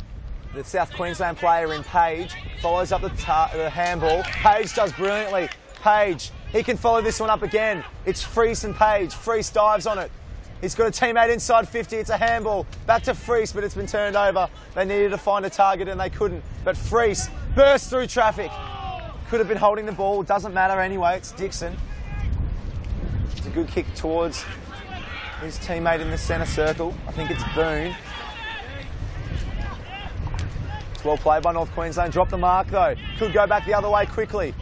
S1: the South Queensland player in Page. Follows up the handball. Page does brilliantly. Page, he can follow this one up again. It's Freese and Page. Freese dives on it. He's got a teammate inside 50. It's a handball. Back to Freese, but it's been turned over. They needed to find a target and they couldn't. But Freese burst through traffic. Could have been holding the ball. Doesn't matter anyway. It's Dixon. It's a good kick towards his teammate in the centre circle. I think it's Boone. It's well played by North Queensland. Dropped the mark though. Could go back the other way quickly.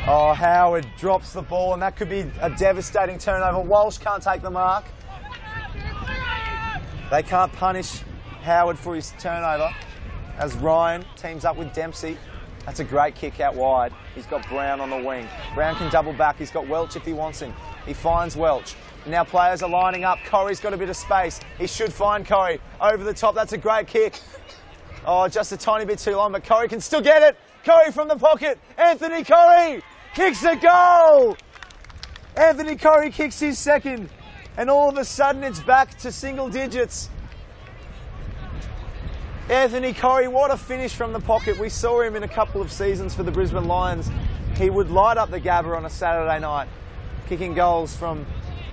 S1: Oh, Howard drops the ball and that could be a devastating turnover. Walsh can't take the mark. They can't punish Howard for his turnover as Ryan teams up with Dempsey. That's a great kick out wide. He's got Brown on the wing. Brown can double back. He's got Welch if he wants him. He finds Welch. Now players are lining up. Corey's got a bit of space. He should find Corey. Over the top. That's a great kick. Oh, just a tiny bit too long, but Corey can still get it. Corey from the pocket. Anthony Corey kicks a goal. Anthony Corey kicks his second. And all of a sudden it's back to single digits. Anthony Corey, what a finish from the pocket. We saw him in a couple of seasons for the Brisbane Lions. He would light up the Gabba on a Saturday night, kicking goals from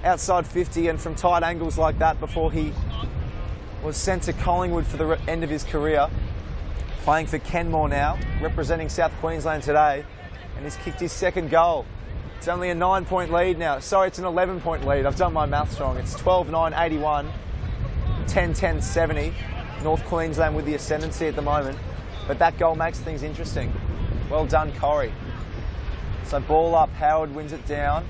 S1: outside 50 and from tight angles like that before he was sent to Collingwood for the end of his career. Playing for Kenmore now, representing South Queensland today, and he's kicked his second goal. It's only a 9-point lead now. Sorry, it's an 11-point lead. I've done my maths wrong. It's 12-9-81, 10-10-70. North Queensland with the ascendancy at the moment, but that goal makes things interesting. Well done, Corey. So ball up, Howard wins it down.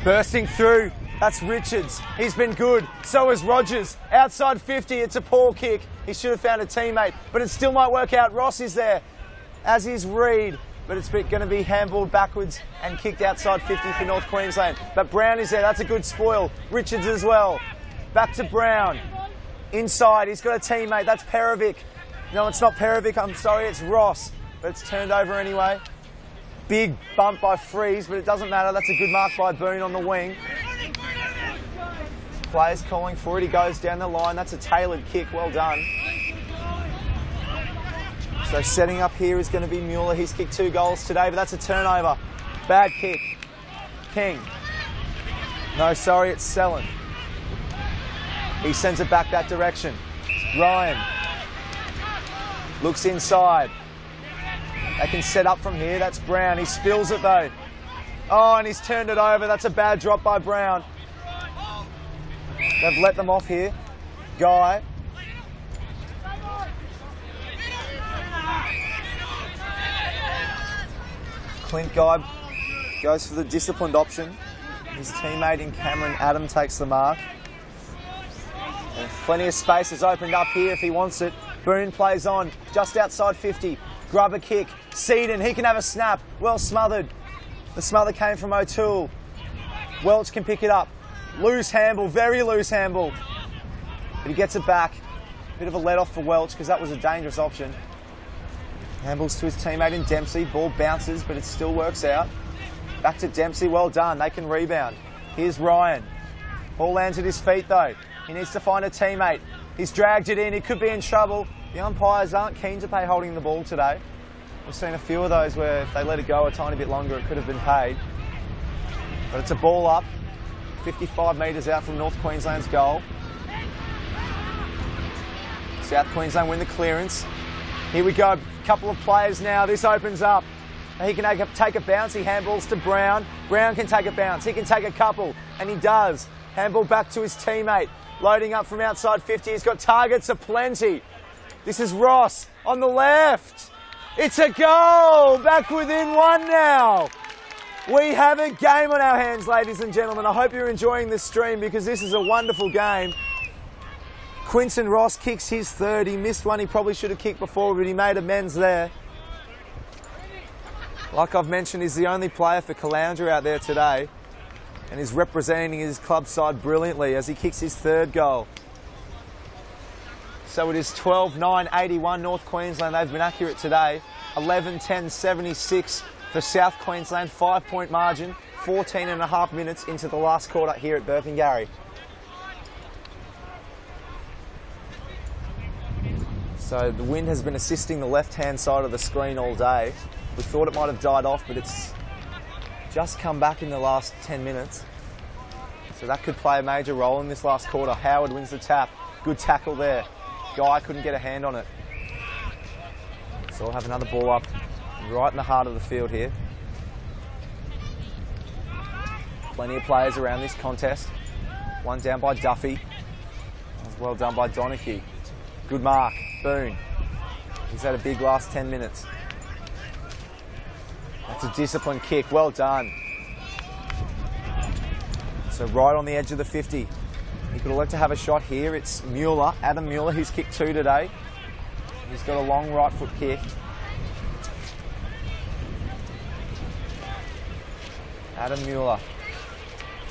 S1: Bursting through, that's Richards. He's been good. So is Rogers. Outside 50, it's a poor kick. He should have found a teammate, but it still might work out. Ross is there, as is Reid, but it's going to be handballed backwards and kicked outside 50 for North Queensland. But Brown is there. That's a good spoil. Richards as well. Back to Brown. Inside, he's got a teammate. That's Perovic. No, it's not Perovic. I'm sorry, it's Ross. But it's turned over anyway. Big bump by Freeze, but it doesn't matter. That's a good mark by Boone on the wing. Players calling for it. He goes down the line. That's a tailored kick. Well done. So setting up here is going to be Mueller. He's kicked 2 goals today, but that's a turnover. Bad kick. King. No, sorry, it's Sellen. He sends it back that direction. Ryan. Looks inside. They can set up from here. That's Brown. He spills it though. Oh, and he's turned it over. That's a bad drop by Brown. They've let them off here. Guy. Clint Guy goes for the disciplined option. His teammate in Cameron Adam takes the mark. And plenty of space is opened up here if he wants it. Boone plays on, just outside 50. Grub a kick. Seaton, he can have a snap. Well smothered. The smother came from O'Toole. Welch can pick it up. Loose handball, very loose handball. But he gets it back. Bit of a let off for Welch because that was a dangerous option. Handballs to his teammate in Dempsey. Ball bounces, but it still works out. Back to Dempsey. Well done. They can rebound. Here's Ryan. Ball lands at his feet, though. He needs to find a teammate. He's dragged it in. He could be in trouble. The umpires aren't keen to pay holding the ball today. We've seen a few of those where if they let it go a tiny bit longer, it could have been paid. But it's a ball up. 55 metres out from North Queensland's goal. South Queensland win the clearance. Here we go, couple of players now. This opens up. He can take a bounce. He handballs to Brown. Brown can take a bounce. He can take a couple, and he does. Handball back to his teammate. Loading up from outside 50. He's got targets aplenty. This is Ross on the left. It's a goal. Back within 1 now. We have a game on our hands, ladies and gentlemen. I hope you're enjoying this stream because this is a wonderful game. Quinton Ross kicks his third. He missed one he probably should have kicked before, but he made amends there. Like I've mentioned, he's the only player for Caloundra out there today and is representing his club side brilliantly as he kicks his third goal. So it is 12-9-81 North Queensland. They've been accurate today. 11-10-76 for for South Queensland. 5-point margin, 14.5 minutes into the last quarter here at Burpengary. So the wind has been assisting the left-hand side of the screen all day. We thought it might have died off, but it's just come back in the last 10 minutes. So that could play a major role in this last quarter. Howard wins the tap. Good tackle there. Guy couldn't get a hand on it. So we'll have another ball up right in the heart of the field here. Plenty of players around this contest. One down by Duffy. That was well done by Donahue. Good mark. Boone. He's had a big last 10 minutes. That's a disciplined kick. Well done. So right on the edge of the 50. He could elect to have a shot here. It's Mueller, Adam Mueller, who's kicked 2 today. He's got a long right foot kick. Adam Mueller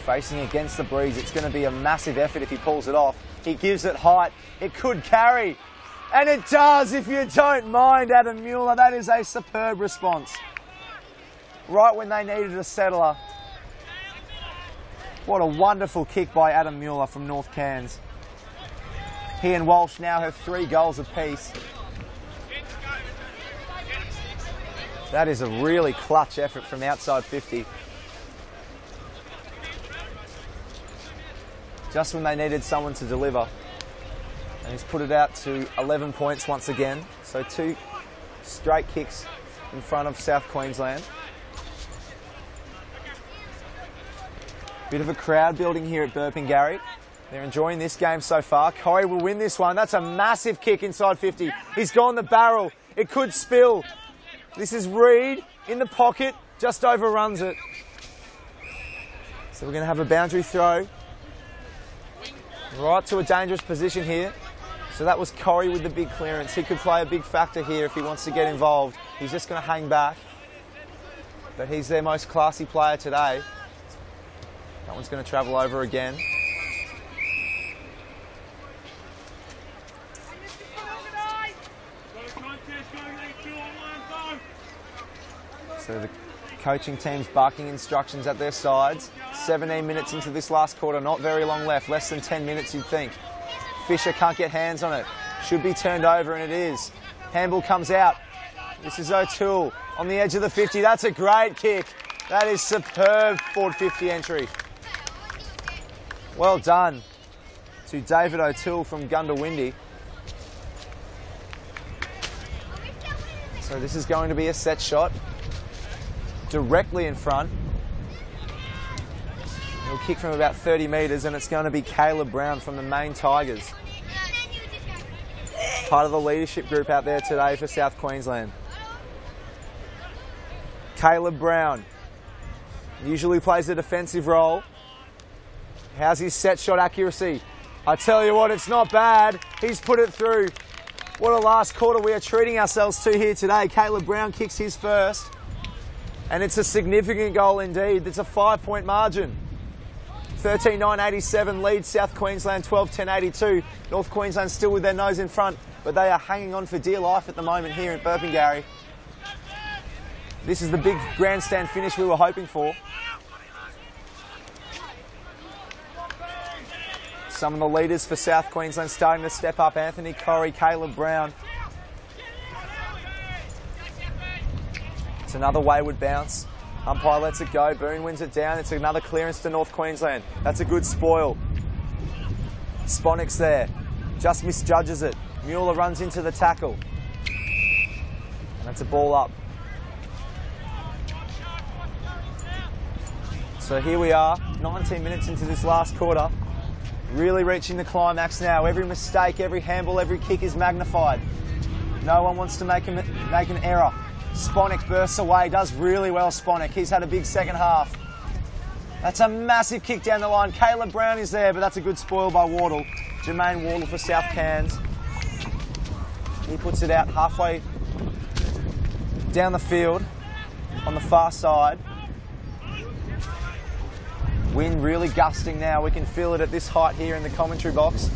S1: facing against the breeze. It's going to be a massive effort if he pulls it off. He gives it height. It could carry. And it does, if you don't mind, Adam Mueller. That is a superb response. Right when they needed a settler. What a wonderful kick by Adam Mueller from North Cairns. He and Walsh now have 3 goals apiece. That is a really clutch effort from outside 50. Just when they needed someone to deliver. And he's put it out to 11 points once again. So 2 straight kicks in front of South Queensland. Bit of a crowd building here at Burpengary. They're enjoying this game so far. Corey will win this one. That's a massive kick inside 50. He's gone the barrel. It could spill. This is Reed in the pocket, just overruns it. So we're going to have a boundary throw. Right to a dangerous position here. So that was Corey with the big clearance. He could play a big factor here if he wants to get involved. He's just going to hang back. But he's their most classy player today. That one's going to travel over again. So the coaching team's barking instructions at their sides. 17 minutes into this last quarter, not very long left, less than 10 minutes you'd think. Fisher can't get hands on it. Should be turned over, and it is. Handball comes out. This is O'Toole on the edge of the 50. That's a great kick. That is superb forward 50 entry. Well done to David O'Toole from Gundawindi. So this is going to be a set shot. Directly in front. He'll kick from about 30 metres, and it's going to be Caleb Brown from the Maine Tigers. Part of the leadership group out there today for South Queensland. Caleb Brown usually plays a defensive role. How's his set shot accuracy? I tell you what, it's not bad. He's put it through. What a last quarter we are treating ourselves to here today. Caleb Brown kicks his first. And it's a significant goal indeed. It's a 5-point margin. 13-9-87 leads South Queensland 12-10-82. North Queensland still with their nose in front, but they are hanging on for dear life at the moment here at Burpengary. This is the big grandstand finish we were hoping for. Some of the leaders for South Queensland starting to step up. Anthony Corey, Caleb Brown. It's another wayward bounce. Umpire lets it go. Boone wins it down. It's another clearance to North Queensland. That's a good spoil. Sponik's there. Just misjudges it. Mueller runs into the tackle. And that's a ball up. So here we are, 19 minutes into this last quarter. Really reaching the climax now. Every mistake, every handball, every kick is magnified. No one wants to make an error. Sponik bursts away, does really well, Sponik. He's had a big second half. That's a massive kick down the line. Caleb Brown is there, but that's a good spoil by Wardle. Jermaine Wardle for South Cairns. He puts it out halfway down the field on the far side. Wind really gusting now. We can feel it at this height here in the commentary box.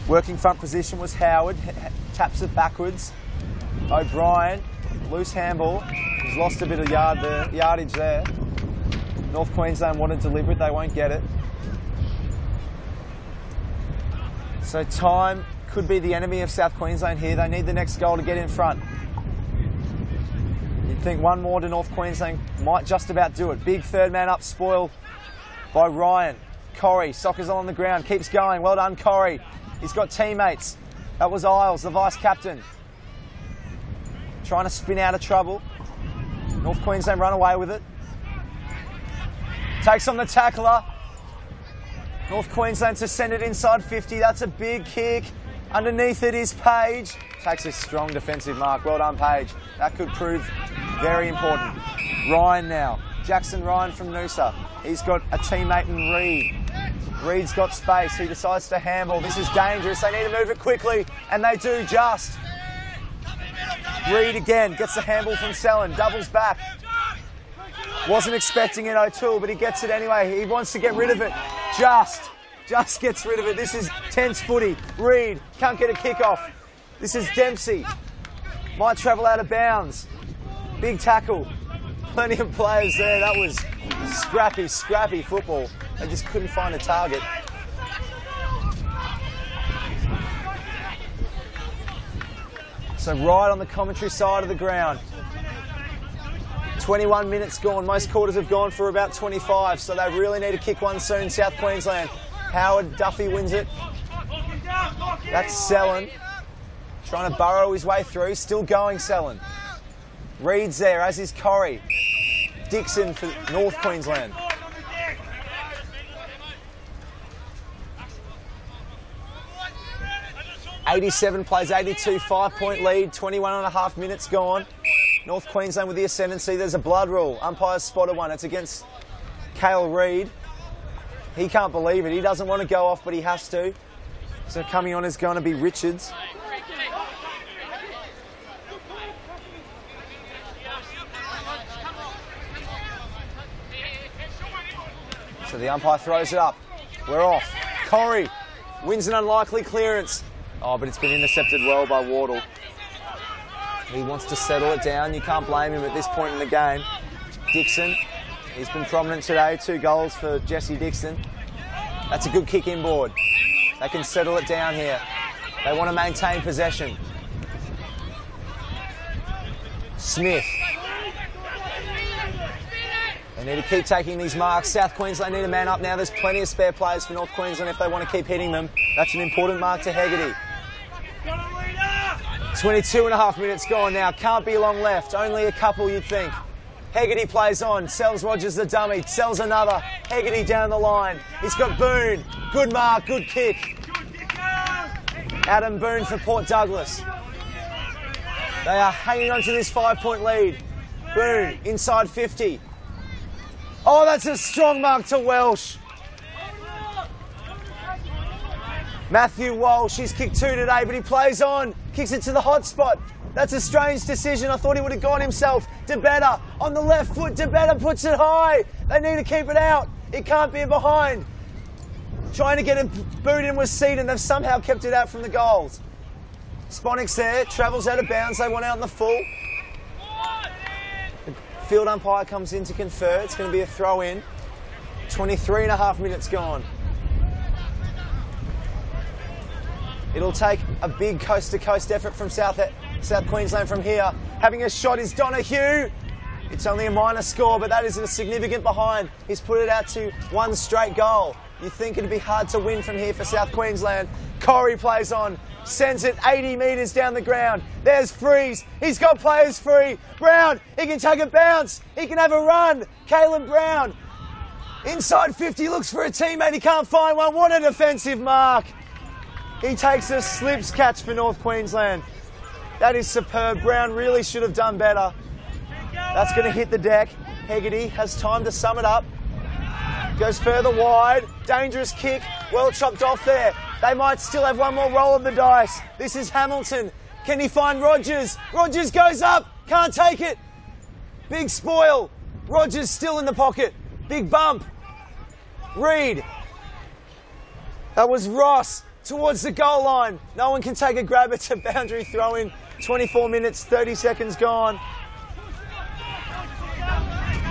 S1: Working front position was Howard. Taps it backwards. O'Brien, loose handball. He's lost a bit of yardage there. North Queensland wanted deliberate, they won't get it. So time could be the enemy of South Queensland here. They need the next goal to get in front. You'd think one more to North Queensland might just about do it. Big third man up spoil by Ryan. Corrie, soccer's on the ground, keeps going. Well done, Corrie. He's got teammates. That was Isles, the vice-captain. Trying to spin out of trouble. North Queensland run away with it. Takes on the tackler. North Queensland to send it inside 50. That's a big kick. Underneath it is Page. Takes a strong defensive mark. Well done, Page. That could prove very important. Ryan now. Jackson Ryan from Noosa. He's got a teammate in Reed. Reed's got space. He decides to handball. This is dangerous. They need to move it quickly, and they do just. Reed again gets the handball from Sellen. Doubles back. Wasn't expecting it, O'Toole, but he gets it anyway. He wants to get rid of it. Just gets rid of it. This is tense footy. Reed can't get a kick off. This is Dempsey. Might travel out of bounds. Big tackle. Plenty of players there. That was scrappy football. They just couldn't find a target. So right on the commentary side of the ground. 21 minutes gone. Most quarters have gone for about 25, so they really need to kick one soon, South Queensland. Howard Duffy wins it. That's Sellen. Trying to burrow his way through. Still going, Sellen. Reed's there, as is Corrie. Dixon for North Queensland. '87 plays 82, 5-point lead, 21.5 minutes gone. North Queensland with the ascendancy. There's a blood rule. Umpire's spotted one. It's against Cale Reed. He can't believe it. He doesn't want to go off, but he has to. So coming on is going to be Richards. So the umpire throws it up. We're off. Corrie wins an unlikely clearance. Oh, but it's been intercepted well by Wardle. He wants to settle it down. You can't blame him at this point in the game. Dixon, he's been prominent today. 2 goals for Jesse Dixon. That's a good kick inboard. They can settle it down here. They want to maintain possession. Smith. They need to keep taking these marks. South Queensland need a man up now. There's plenty of spare players for North Queensland if they want to keep hitting them. That's an important mark to Hegarty. 22.5 minutes gone now. Can't be long left. Only a couple, you'd think. Hegarty plays on. Sells Rogers the dummy. Sells another. Hegarty down the line. He's got Boone. Good mark. Good kick. Adam Boone for Port Douglas. They are hanging on to this 5-point lead. Boone inside 50. Oh, that's a strong mark to Welsh. Matthew Walsh, he's kicked 2 today, but he plays on. Kicks it to the hot spot. That's a strange decision. I thought he would have gone himself. DeBetta on the left foot. DeBetta puts it high. They need to keep it out. It can't be behind. Trying to get a boot in with Seaton. They've somehow kept it out from the goals. Sponix there. Travels out of bounds. They want out in the full. The field umpire comes in to confer. It's going to be a throw in. 23.5 minutes gone. It'll take a big coast-to-coast effort from South Queensland from here. Having a shot is Donahue. It's only a minor score, but that is a significant behind. He's put it out to 1 straight goal. You think it'd be hard to win from here for South Queensland. Corrie plays on, sends it 80 metres down the ground. There's Freeze. He's got players free. Brown, he can take a bounce. He can have a run. Caleb Brown. Inside 50, looks for a teammate. He can't find one. What a defensive mark. He takes a slips catch for North Queensland. That is superb. Brown really should have done better. That's going to hit the deck. Hegarty has time to sum it up. Goes further wide. Dangerous kick. Well chopped off there. They might still have one more roll of the dice. This is Hamilton. Can he find Rogers? Rogers goes up. Can't take it. Big spoil. Rogers still in the pocket. Big bump. Reed. That was Ross. Towards the goal line. No one can take a grab. It's a boundary throw in. 24 minutes, 30 seconds gone.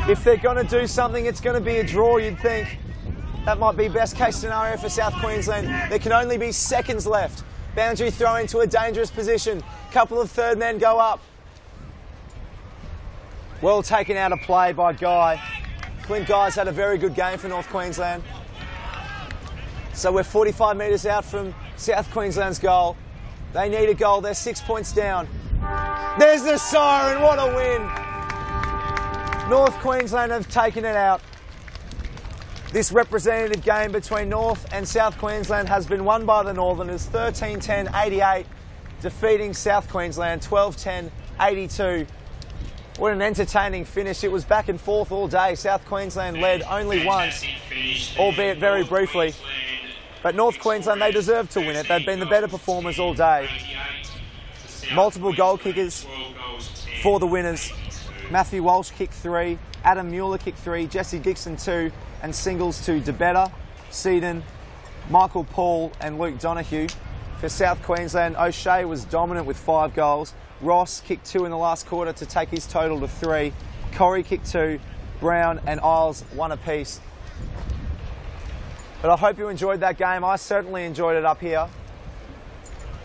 S1: If they're going to do something, it's going to be a draw, you'd think. That might be best case scenario for South Queensland. There can only be seconds left. Boundary throw into a dangerous position. Couple of third men go up. Well taken out of play by Guy. Clint Guy's had a very good game for North Queensland. So we're 45 metres out from South Queensland's goal. They need a goal. They're 6 points down. There's the siren. What a win. North Queensland have taken it out. This representative game between North and South Queensland has been won by the Northerners 13-10-88, defeating South Queensland 12-10-82. What an entertaining finish. It was back and forth all day. South Queensland led only once, albeit very briefly. But North Queensland, they deserved to win it. They've been the better performers all day. Multiple goal kickers for the winners. Matthew Walsh kicked 3, Adam Mueller kicked 3, Jesse Dixon 2, and singles to DeBetta, Seaton, Michael Paul and Luke Donoghue. For South Queensland, O'Shea was dominant with 5 goals. Ross kicked 2 in the last quarter to take his total to 3. Corey kicked 2, Brown and Isles 1 apiece. But I hope you enjoyed that game. I certainly enjoyed it up here.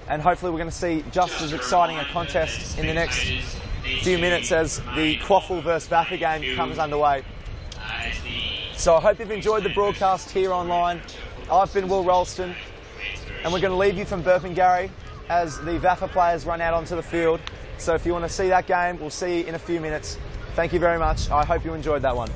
S1: And hopefully we're going to see just as exciting a contest in the next few minutes as the Quaffle versus Vaffa game comes underway. So I hope you've enjoyed the broadcast here online. I've been Will Ralston, and we're going to leave you from Burpengary as the Vaffa players run out onto the field. So if you want to see that game, we'll see you in a few minutes. Thank you very much. I hope you enjoyed that one.